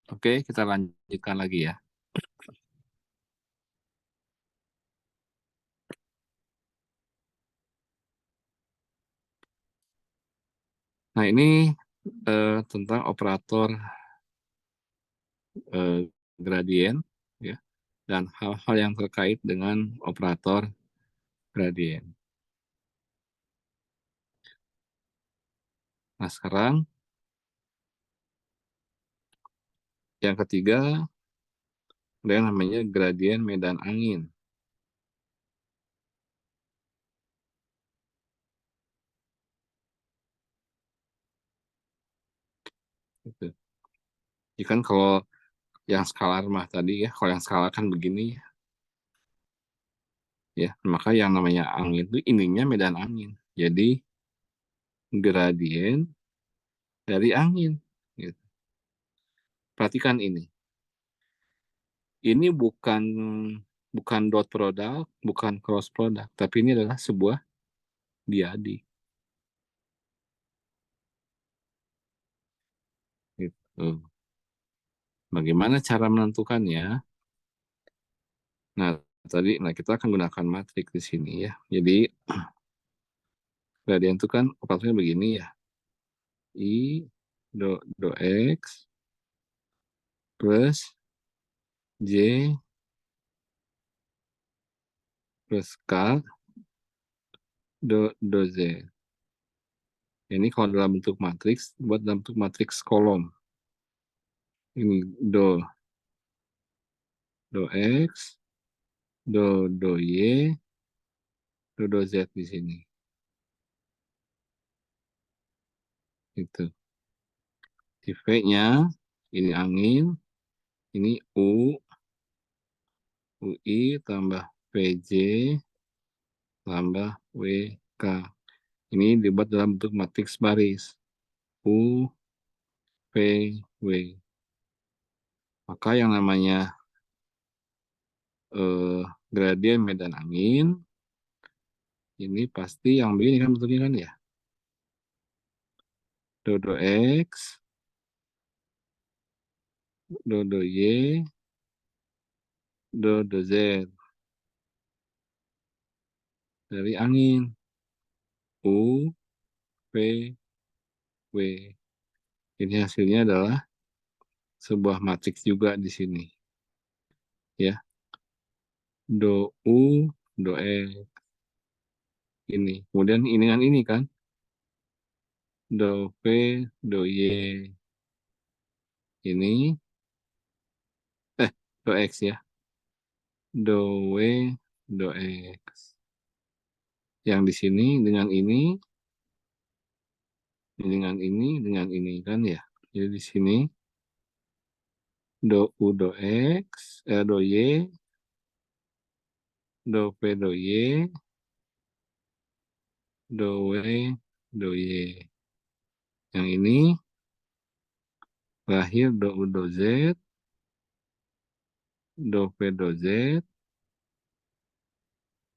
Oke, kita lanjutkan lagi ya. Nah, ini tentang operator gradien ya, dan hal-hal yang terkait dengan operator gradien. Nah, sekarang yang ketiga ada yang namanya gradien medan angin. Gitu. Jadi kan kalau yang skalar mah tadi ya, kalau yang skalar kan begini ya, maka yang namanya angin itu ininya medan angin. Jadi gradien dari angin. Gitu. Perhatikan ini. Ini bukan dot product, bukan cross product, tapi ini adalah sebuah diadik. Gitu. Bagaimana cara menentukannya? Nah, kita akan gunakan matriks di sini ya. Jadi gradien itu kan operatornya begini ya. I do X plus J plus K do Z. Ini kalau dalam bentuk matriks, buat dalam bentuk matriks kolom. Ini do X, do Y, do Z di sini. Itu. Di V-nya, ini angin, ini UI tambah PJ tambah WK. Ini dibuat dalam bentuk matriks baris. U, P, W. Maka yang namanya gradien medan angin, ini pasti yang begini kan bentuknya kan ya. Do X, do Y, do Z. Dari angin. U, P, W. Ini hasilnya adalah sebuah matriks juga di sini. Ya. Do U, do X. Ini. Kemudian ini kan ini kan. Do P, do Y. Ini. Do X ya. Do W, do X. Yang di sini dengan ini. Dengan ini kan ya. Jadi di sini. Do U, do X. Do Y. Do P, do Y. Do W, do Y. Yang ini lahir do U, do Z. Do P, do Z.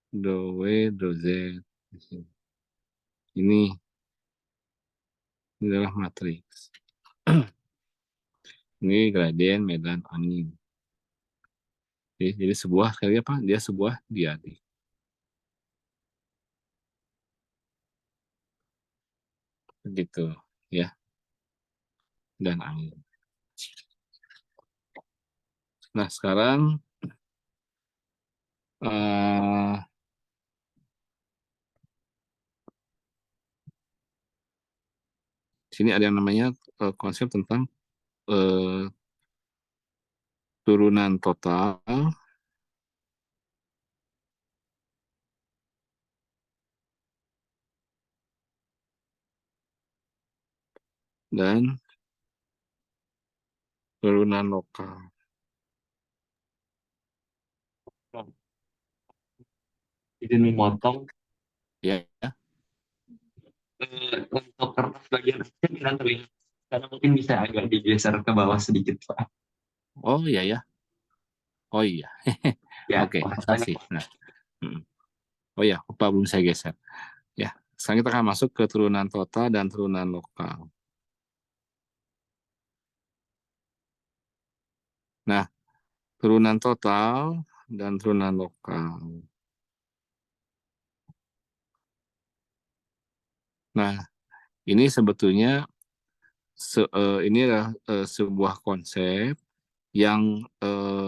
Do W, do Z. Ini adalah matriks. Ini gradien medan angin. Jadi sebuah sekali apa? Dia sebuah diadik. Begitu ya. Dan angin. Nah, sekarang sini ada yang namanya konsep tentang turunan total dan turunan lokal. Izin memotong. Ya, ya. Untuk kertas bagian akhir kita terlihat karena mungkin bisa agak digeser ke bawah sedikit Pak. Oh iya ya. Oh iya. Ya, Oke, makasih banyak makasih. Pak. Nah, oh ya, lupa belum saya geser. Ya, sekarang kita akan masuk ke turunan total dan turunan lokal. Nah, turunan total dan turunan lokal. Nah, ini sebetulnya ini adalah sebuah konsep yang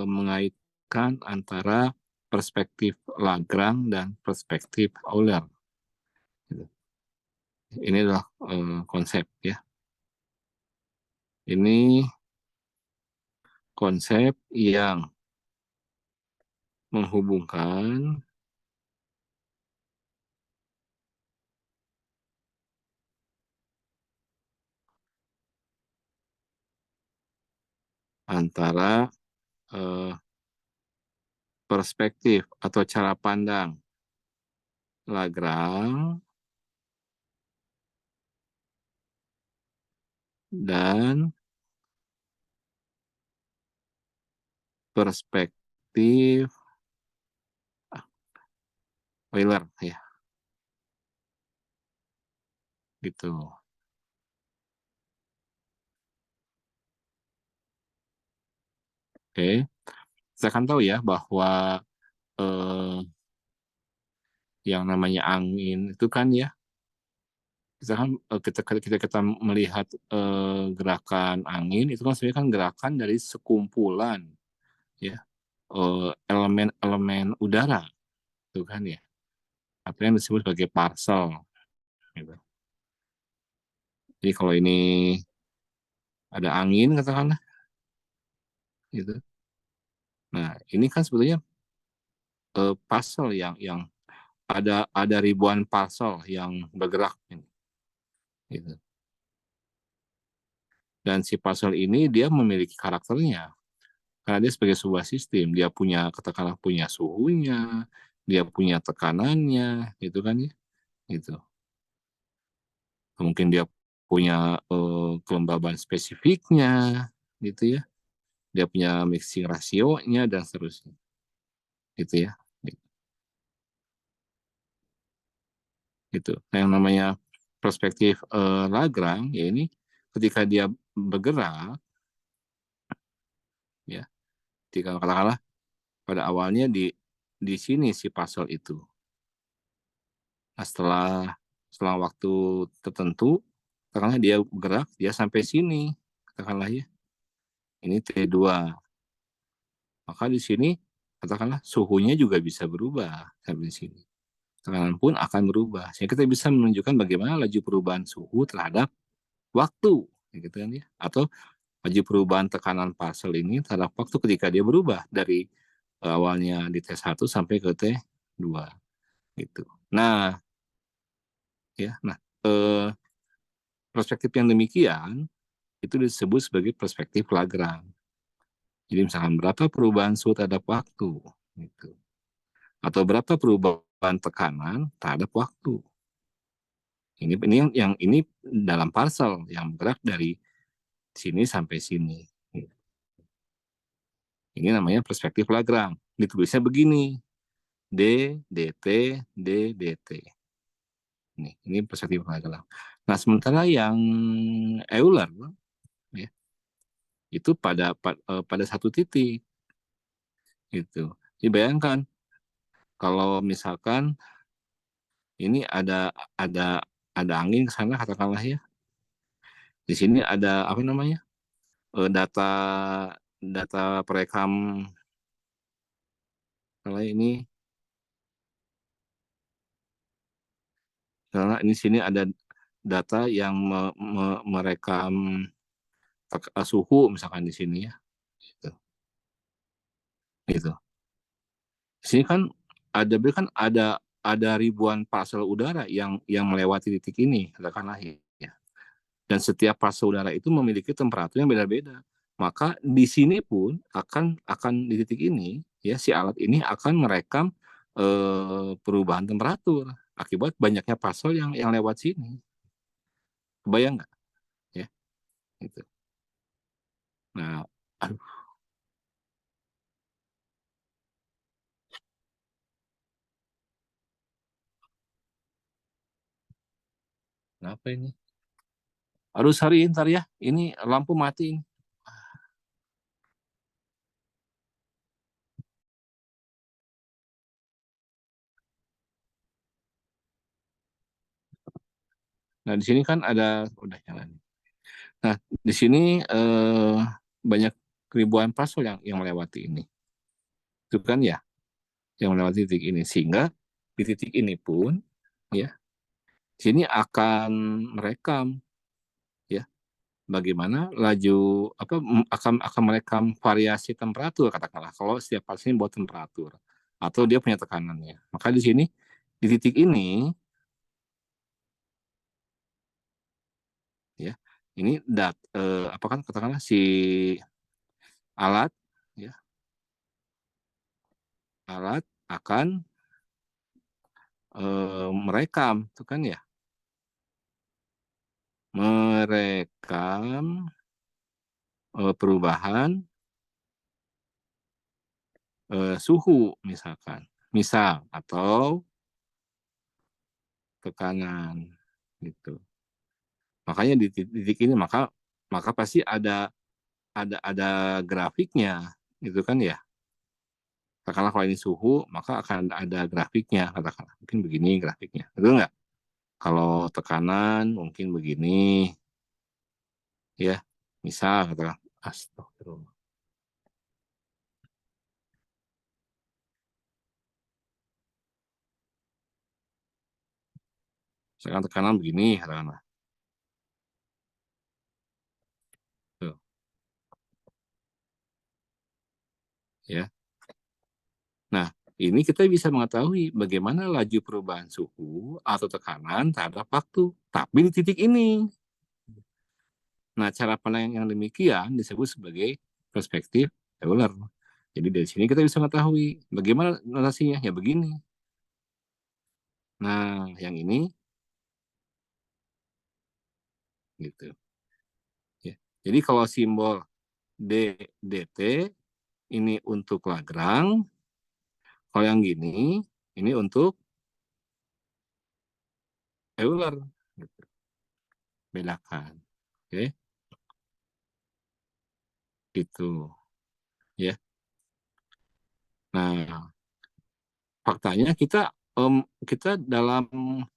mengaitkan antara perspektif Lagrange dan perspektif Euler. Ini adalah konsep ya. Ini konsep yang menghubungkan antara eh, perspektif atau cara pandang Lagrange dan perspektif Euler ya, gitu. Oke, kita kan tahu ya bahwa eh, yang namanya angin itu kan ya, kita kan kita melihat gerakan angin itu kan sebenarnya kan gerakan dari sekumpulan ya elemen-elemen udara itu kan ya, apa yang disebut sebagai parcel gitu. Jadi kalau ini ada angin katakanlah gitu. Nah, ini kan sebetulnya parcel yang ada ribuan parcel yang bergerak gitu. Dan si parcel ini dia memiliki karakternya karena dia sebagai sebuah sistem, dia punya katakanlah punya suhunya, dia punya tekanannya, gitu kan ya, gitu. Mungkin dia punya kelembaban spesifiknya, gitu ya. Dia punya mixing rasionya dan seterusnya, gitu ya. Gitu. Nah, yang namanya perspektif Lagrange ya ini ketika dia bergerak ya, ketika katakanlah pada awalnya di sini si puzzle itu. Nah, setelah waktu tertentu, katakanlah dia bergerak, dia sampai sini, katakanlah ya, ini T2. Maka di sini, katakanlah suhunya juga bisa berubah sampai di sini. Tekanan pun akan berubah. Sehingga kita bisa menunjukkan bagaimana laju perubahan suhu terhadap waktu, gitu kan ya. Atau laju perubahan tekanan parcel ini terhadap waktu ketika dia berubah dari awalnya di T1 sampai ke T2 gitu. Nah, ya. Nah, perspektif yang demikian itu disebut sebagai perspektif Lagrange. Jadi misalkan berapa perubahan suhu terhadap waktu gitu. Atau berapa perubahan tekanan terhadap waktu. Ini yang ini dalam parcel yang bergerak dari sini sampai sini. Ini namanya perspektif Lagrange. Ditulisnya begini, D, DT, D, DT. Ini perspektif Lagrange. Nah, sementara yang Euler ya, itu pada satu titik gitu. Jadi bayangkan kalau misalkan ini ada angin ke sana katakanlah ya. Di sini ada apa namanya? Data data perekam kalau ini karena ini sini ada data yang merekam suhu misalkan di sini ya. Gitu. Gitu. Di sini kan ada ribuan parcel udara yang melewati titik ini katakanlah ya. Dan setiap fase udara itu memiliki temperatur yang beda-beda. Maka di sini pun akan di titik ini ya si alat ini akan merekam perubahan temperatur akibat banyaknya pasal yang lewat sini. Kebayang nggak? Ya, gitu. Nah, aduh, kenapa ini? Aduh, sorry ntar ya. Ini lampu mati. Nah, di sini kan ada udah nyala nih. Nah, di sini banyak ribuan parcel yang melewati ini. Itu kan ya, yang melewati titik ini. Sehingga di titik ini pun ya, di sini akan merekam ya bagaimana laju apa akan merekam variasi temperatur katakanlah kalau setiap pasien buat temperatur atau dia punya tekanannya. Maka di sini di titik ini ya ini apa kan katakanlah si alat ya alat akan merekam itu kan ya merekam perubahan suhu misalkan misal atau tekanan gitu. Makanya di titik ini maka pasti ada grafiknya gitu kan ya. Katakanlah kalau ini suhu maka akan ada grafiknya katakanlah mungkin begini grafiknya betul nggak? Kalau tekanan mungkin begini ya misal katakan astagfirullah. Misalkan tekanan begini katakanlah tuh ya. Nah, ini kita bisa mengetahui bagaimana laju perubahan suhu atau tekanan terhadap waktu, tapi di titik ini. Nah, cara pandang yang demikian disebut sebagai perspektif Euler. Jadi dari sini kita bisa mengetahui bagaimana narasinya, ya begini. Nah, yang ini gitu. Ya. Jadi kalau simbol DT ini untuk Lagrange, kalau yang gini ini untuk Euler. Gitu. Bedakan. Oke, gitu. Ya. Nah, faktanya kita dalam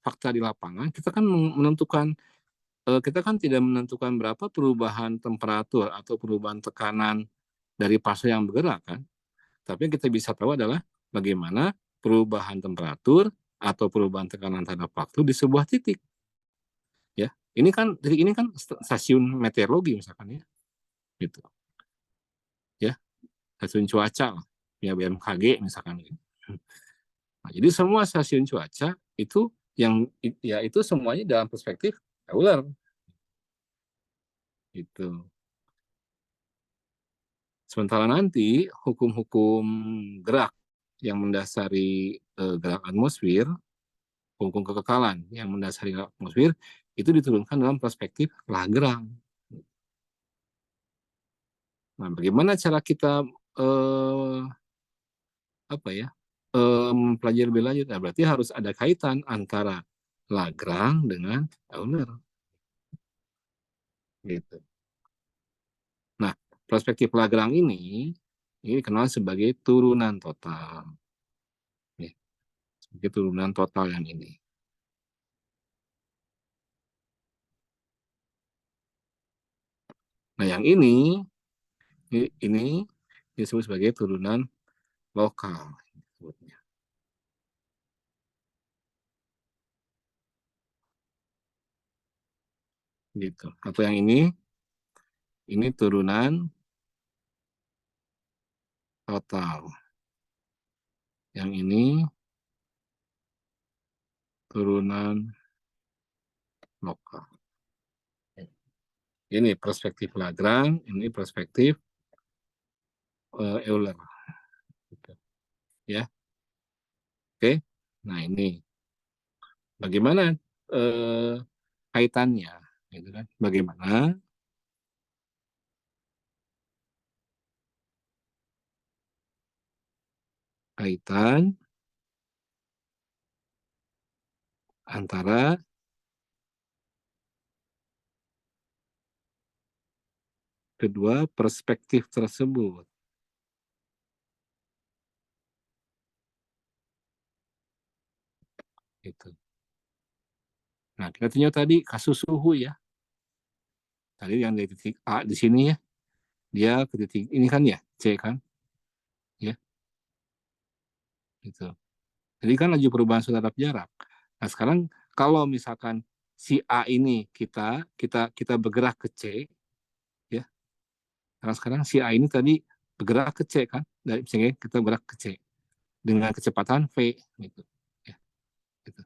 fakta di lapangan kita kan menentukan kita kan tidak menentukan berapa perubahan temperatur atau perubahan tekanan dari fase yang bergerak kan, tapi yang kita bisa tahu adalah bagaimana perubahan temperatur atau perubahan tekanan terhadap waktu di sebuah titik ya. Titik ini kan stasiun meteorologi misalkan ya gitu ya, stasiun cuaca ya BMKG misalkan gitu. Nah, jadi semua stasiun cuaca itu yang ya itu semuanya dalam perspektif Euler itu. Sementara nanti hukum-hukum gerak yang mendasari gerak atmosfer, hukum kekekalan yang mendasari gerak atmosfer itu diturunkan dalam perspektif Lagrange. Nah, bagaimana cara kita eh, apa ya mempelajari lebih lanjut? Nah, berarti harus ada kaitan antara Lagrange dengan Euler gitu. Nah, perspektif Lagrange ini dikenal sebagai turunan total. Ya, sebagai turunan total yang ini. Nah, yang ini disebut sebagai turunan lokal. Gitu. Atau yang ini turunan total. Yang ini turunan lokal. Ini perspektif Lagrange, ini perspektif Euler. Gitu. Ya, oke. Nah ini bagaimana eh, kaitannya, gitu kan? Bagaimana kaitan antara kedua perspektif tersebut? Gitu. Nah, kita tinjau tadi kasus suhu ya. Tadi yang dari titik A di sini ya, dia ke titik ini kan ya, C kan, ya, gitu. Jadi kan laju perubahan suhu terhadap jarak. Nah, sekarang kalau misalkan si A ini kita bergerak ke C, ya. Sekarang si A ini tadi bergerak ke C kan, dari misalnya kita bergerak ke C dengan kecepatan V, gitu. Ya, gitu.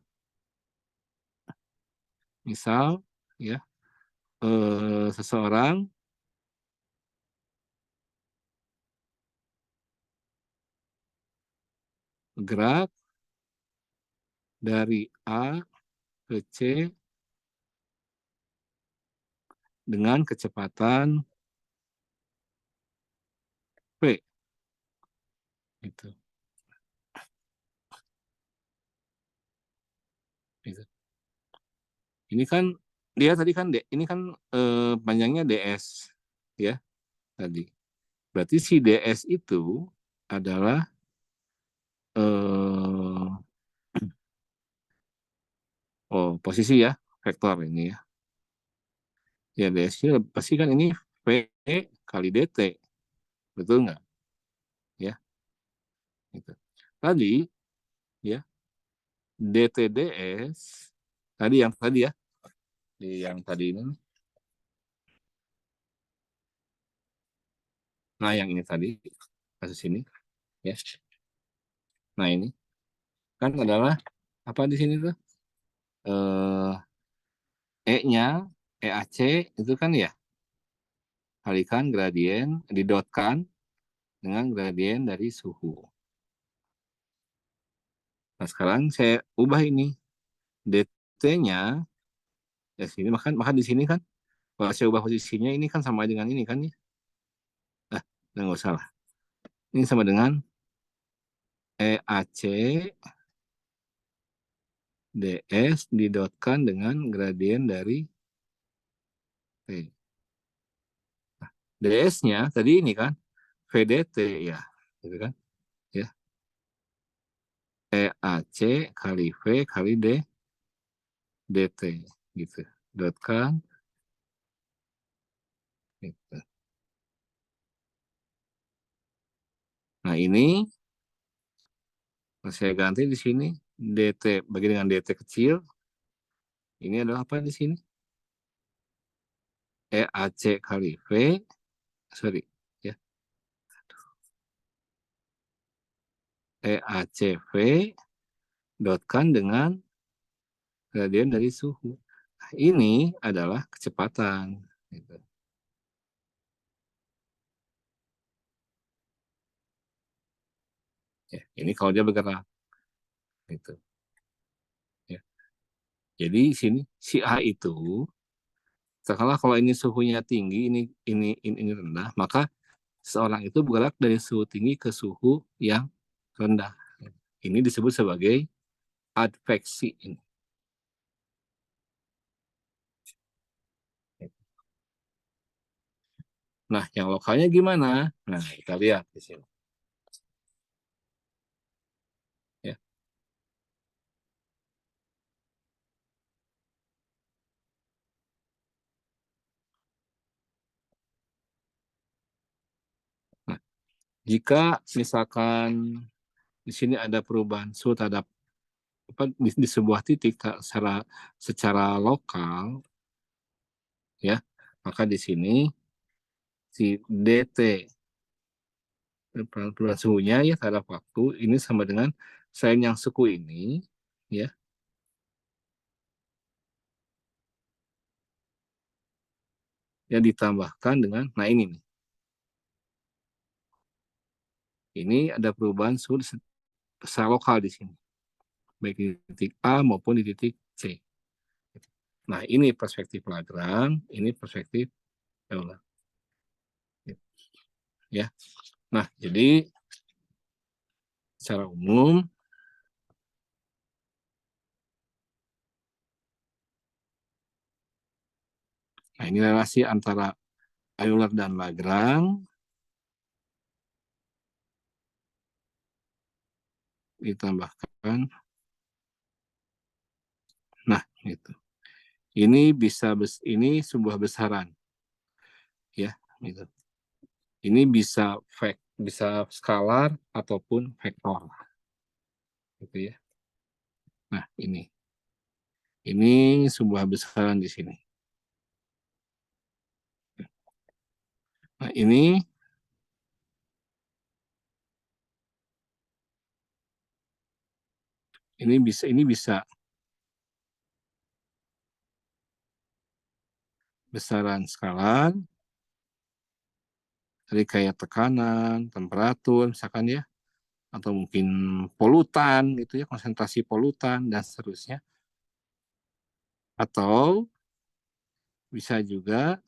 Misal, ya, seseorang bergerak dari A ke C dengan kecepatan V, gitu. Gitu. Ini kan dia tadi kan ini kan panjangnya DS ya tadi. Berarti si DS itu adalah posisi ya, vektor ini ya. Ya DS-nya pasti kan ini V kali DT. Betul nggak? Ya, gitu. Tadi ya DTDS tadi ya, di yang tadi ini. Nah, yang ini tadi kasus ini ya. Nah, ini kan adalah apa di sini tuh? E-nya, EAC itu kan ya, kalikan gradien, didotkan dengan gradien dari suhu. Nah, sekarang saya ubah ini. DT-nya, ya sini, maka di sini kan, kalau saya ubah posisinya, ini kan sama dengan ini kan ya. Nah, nggak usah lah. Ini sama dengan EAC DS didotkan dengan gradien dari T. DS-nya tadi ini kan, VDT ya, gitu kan? Ya, EAC kali V kali DT gitu. Dotkan gitu. Nah, ini saya ganti di sini DT bagi dengan DT kecil. Ini adalah apa di sini? EAC kali V, sorry ya. EACV dotkan dengan gradien dari suhu. Nah, ini adalah kecepatan. Gitu. Ya, ini kalau dia bergerak. Gitu. Ya. Jadi sini si A itu, setelah kalau ini suhunya tinggi, ini rendah, maka seorang itu bergerak dari suhu tinggi ke suhu yang rendah. Ini disebut sebagai adveksi. Nah, yang lokalnya gimana? Nah, kita lihat di sini. Ya. Nah, jika misalkan di sini ada perubahan suhu terhadap apa di sebuah titik secara lokal, ya, maka di sini si DT perubahan suhunya ya terhadap waktu ini sama dengan sin yang suku ini, ya, yang ditambahkan dengan, nah ini nih, ini ada perubahan suhu secara lokal di sini, baik di titik A maupun di titik C. Nah, ini perspektif Lagrange, ini perspektif Euler. Ya. Nah, jadi secara umum nah ini relasi antara Euler dan Lagrange ditambahkan. Nah, gitu. ini sebuah besaran, ya, gitu. Ini bisa skalar ataupun vektor, gitu ya. Nah, ini sebuah besaran di sini. Nah, ini bisa besaran skalar, jadi kayak tekanan, temperatur, misalkan ya, atau mungkin polutan, gitu ya, konsentrasi polutan dan seterusnya. Atau bisa juga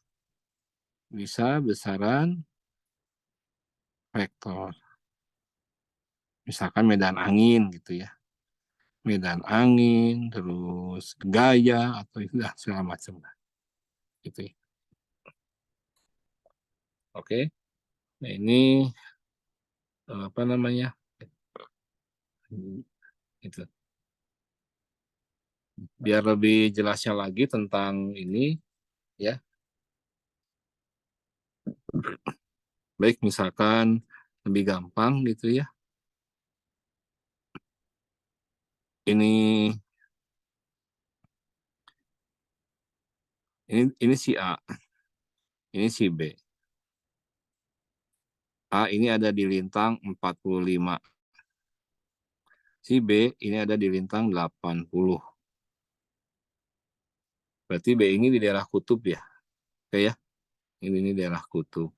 besaran vektor, misalkan medan angin, gitu ya, medan angin, terus gaya atau itu segala macam, gitu ya. Oke, nah ini apa namanya? Itu. Biar lebih jelasnya lagi tentang ini, ya. Baik, misalkan lebih gampang gitu ya. Ini si A, ini si B. A ini ada di lintang 45. Si B ini ada di lintang 80. Berarti B ini di daerah kutub ya. Oke ya. Ini daerah kutub.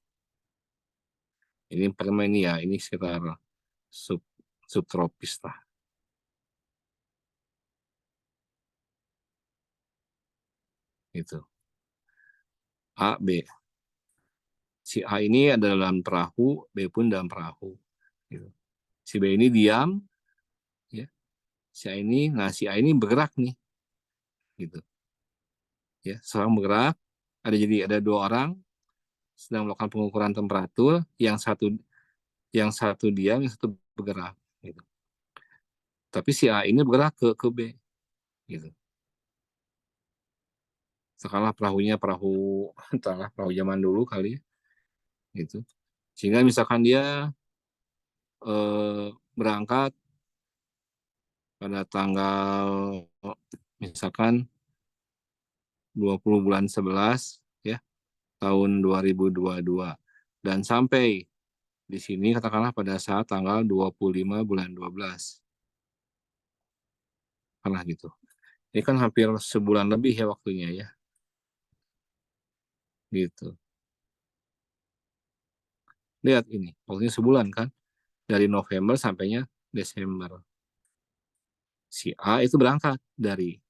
Ini permen ya, ini sekitar subtropis lah. Gitu. A, B. Si A ini ada dalam perahu, B pun dalam perahu. Gitu. Si B ini diam, ya. Si A ini bergerak nih, gitu. Ya, seorang bergerak, ada dua orang sedang melakukan pengukuran temperatur, yang satu diam, yang satu bergerak, gitu. Tapi si A ini bergerak ke B, gitu. Sekarang perahunya entahlah perahu zaman dulu kali ya, gitu. Sehingga misalkan dia berangkat pada tanggal misalkan 20 bulan 11 ya, tahun 2022, dan sampai di sini katakanlah pada saat tanggal 25 bulan 12. Karena gitu. Ini kan hampir sebulan lebih ya waktunya ya. Gitu. Lihat ini, waktunya sebulan kan. Dari November sampainya Desember. Si A itu berangkat dari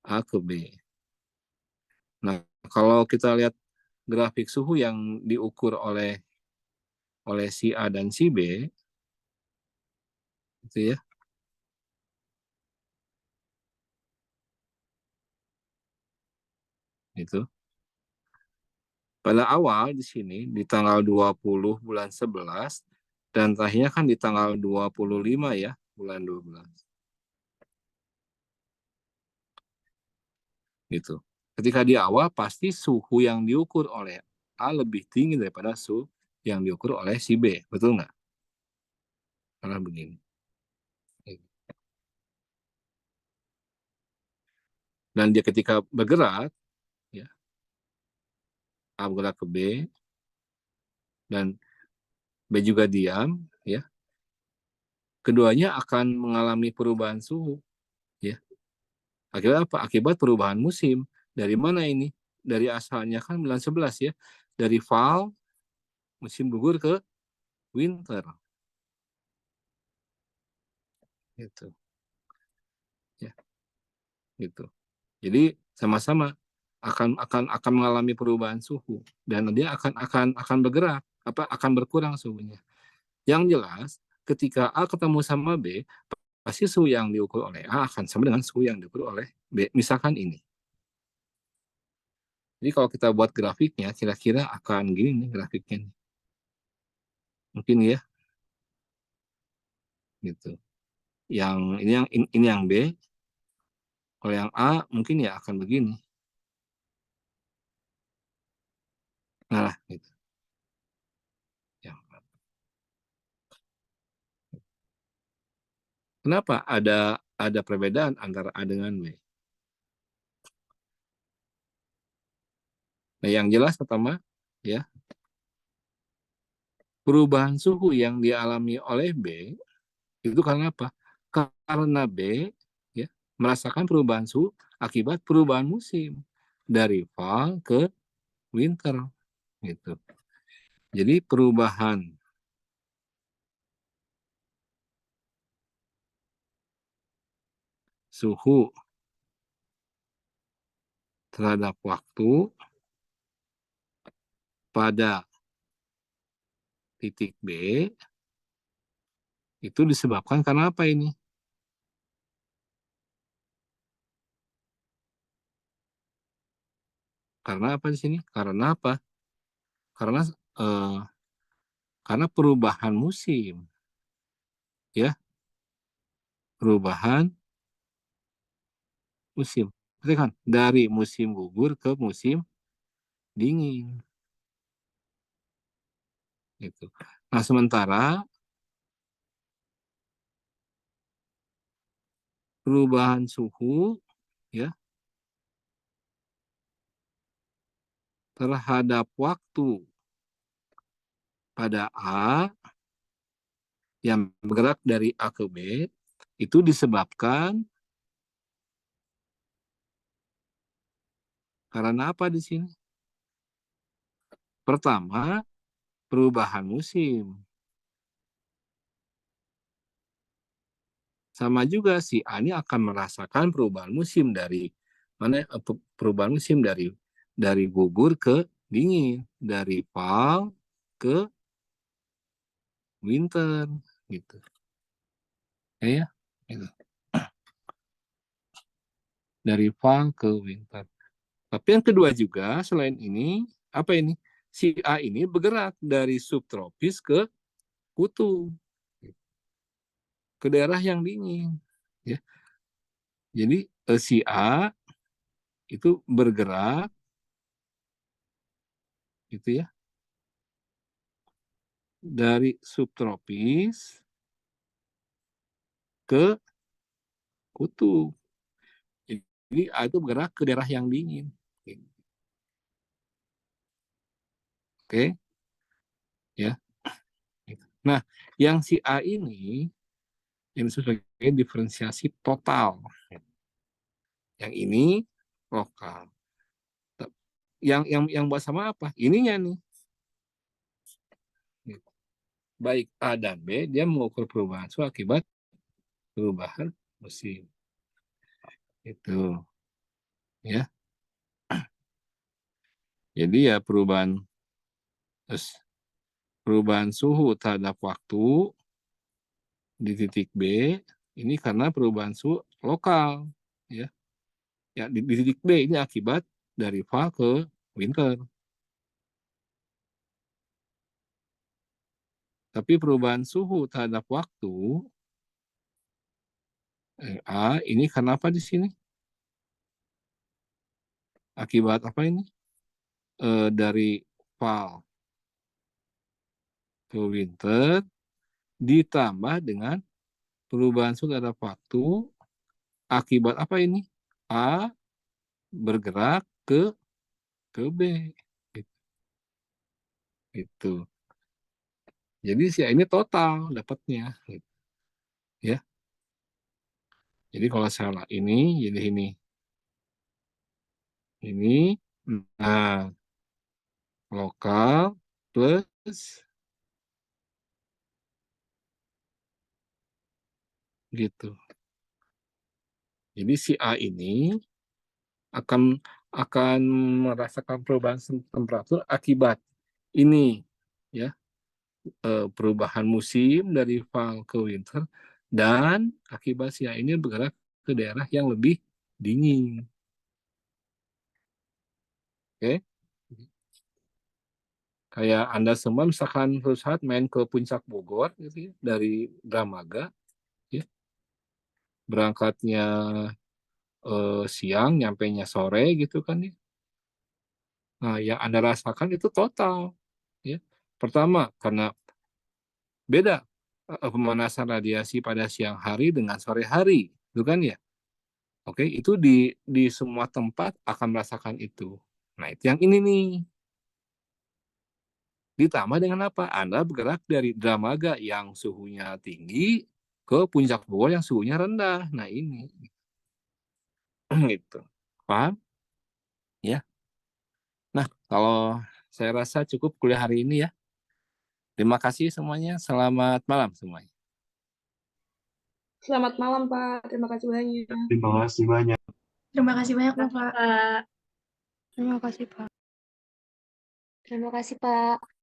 A ke B. Nah, kalau kita lihat grafik suhu yang diukur oleh si A dan si B, itu ya, itu. Pada awal di sini di tanggal 20 bulan 11 dan terakhirnya kan di tanggal 25 ya, bulan 12. Gitu. Ketika di awal pasti suhu yang diukur oleh A lebih tinggi daripada suhu yang diukur oleh si B, betul nggak? Karena begini. Dan dia ketika bergerak, ya, A bergerak ke B, dan B juga diam, ya, keduanya akan mengalami perubahan suhu, ya. Akibat apa? Akibat perubahan musim. Dari mana ini? Dari asalnya kan bulan 11 ya, dari fall, musim gugur, ke winter. Gitu. Ya, gitu. Jadi sama-sama akan mengalami perubahan suhu, dan dia akan bergerak, akan berkurang suhunya. Yang jelas ketika A ketemu sama B, pasti suhu yang diukur oleh A akan sama dengan suhu yang diukur oleh B. Misalkan ini. Jadi kalau kita buat grafiknya, kira-kira akan gini nih grafiknya. Mungkin ya, gitu. Yang ini yang B, Kalau yang A mungkin ya akan begini. Nah, gitu. Ya. Kenapa ada perbedaan antara A dengan B? Nah, yang jelas pertama, ya, perubahan suhu yang dialami oleh B itu karena apa? Karena B ya merasakan perubahan suhu akibat perubahan musim dari fall ke winter gitu. Jadi perubahan suhu terhadap waktu pada titik B itu disebabkan karena apa ini? Karena apa di sini? Karena apa? Karena eh, karena perubahan musim, ya, perubahan musim. Kan dari musim gugur ke musim dingin, gitu. Nah, sementara perubahan suhu, ya, terhadap waktu pada A yang bergerak dari A ke B itu disebabkan karena apa di sini? Pertama, perubahan musim. Sama juga si A ini akan merasakan perubahan musim dari mana perubahan musim dari gugur ke dingin, dari fall ke winter gitu. Ya, gitu. Dari fall ke winter. Tapi yang kedua juga selain ini apa ini? Si A ini bergerak dari subtropis ke kutub, ke daerah yang dingin. Ya. Jadi si A itu bergerak gitu ya dari subtropis ke kutub. Jadi A itu bergerak ke daerah yang dingin. Oke, ya. Nah, yang si A ini disebut sebagai diferensiasi total. Yang ini lokal. Yang buat sama apa? Ininya nih. Baik A dan B dia mengukur perubahan suhu akibat perubahan musim. Itu, ya. Jadi ya perubahan suhu terhadap waktu di titik B ini karena perubahan suhu lokal, ya. Ya di titik B ini akibat dari fall ke winter. Tapi perubahan suhu terhadap waktu A ini karena apa di sini? Akibat apa ini? Dari fall ke winter ditambah dengan perubahan suhu terhadap waktu akibat apa ini? A bergerak ke B. Itu. Jadi si A ini total dapatnya. Ya. Jadi kalau salah ini, jadi ini. Ini, nah, lokal plus gitu. Jadi si A ini akan akan merasakan perubahan temperatur akibat ini, ya, perubahan musim dari fall ke winter dan akibat si A ini bergerak ke daerah yang lebih dingin. Oke, kayak Anda semua misalkan perusahaan main ke Puncak Bogor gitu ya, dari Dramaga, ya, berangkatnya siang, nyampainya sore gitu kan ya. Nah, yang Anda rasakan itu total, ya. Pertama, karena beda pemanasan radiasi pada siang hari dengan sore hari, itu kan ya. Oke, itu di semua tempat akan merasakan itu. Nah, itu yang ini nih. Ditambah dengan apa? Anda bergerak dari Dramaga yang suhunya tinggi ke Puncak Bogor yang suhunya rendah. Nah, ini. Gitu. Paham? Ya. Nah, kalau saya rasa cukup kuliah hari ini ya. Terima kasih semuanya. Selamat malam semuanya. Selamat malam, Pak. Terima kasih banyak. Terima kasih banyak. Terima kasih banyak, Bapak. Terima kasih, Pak. Terima kasih, Pak.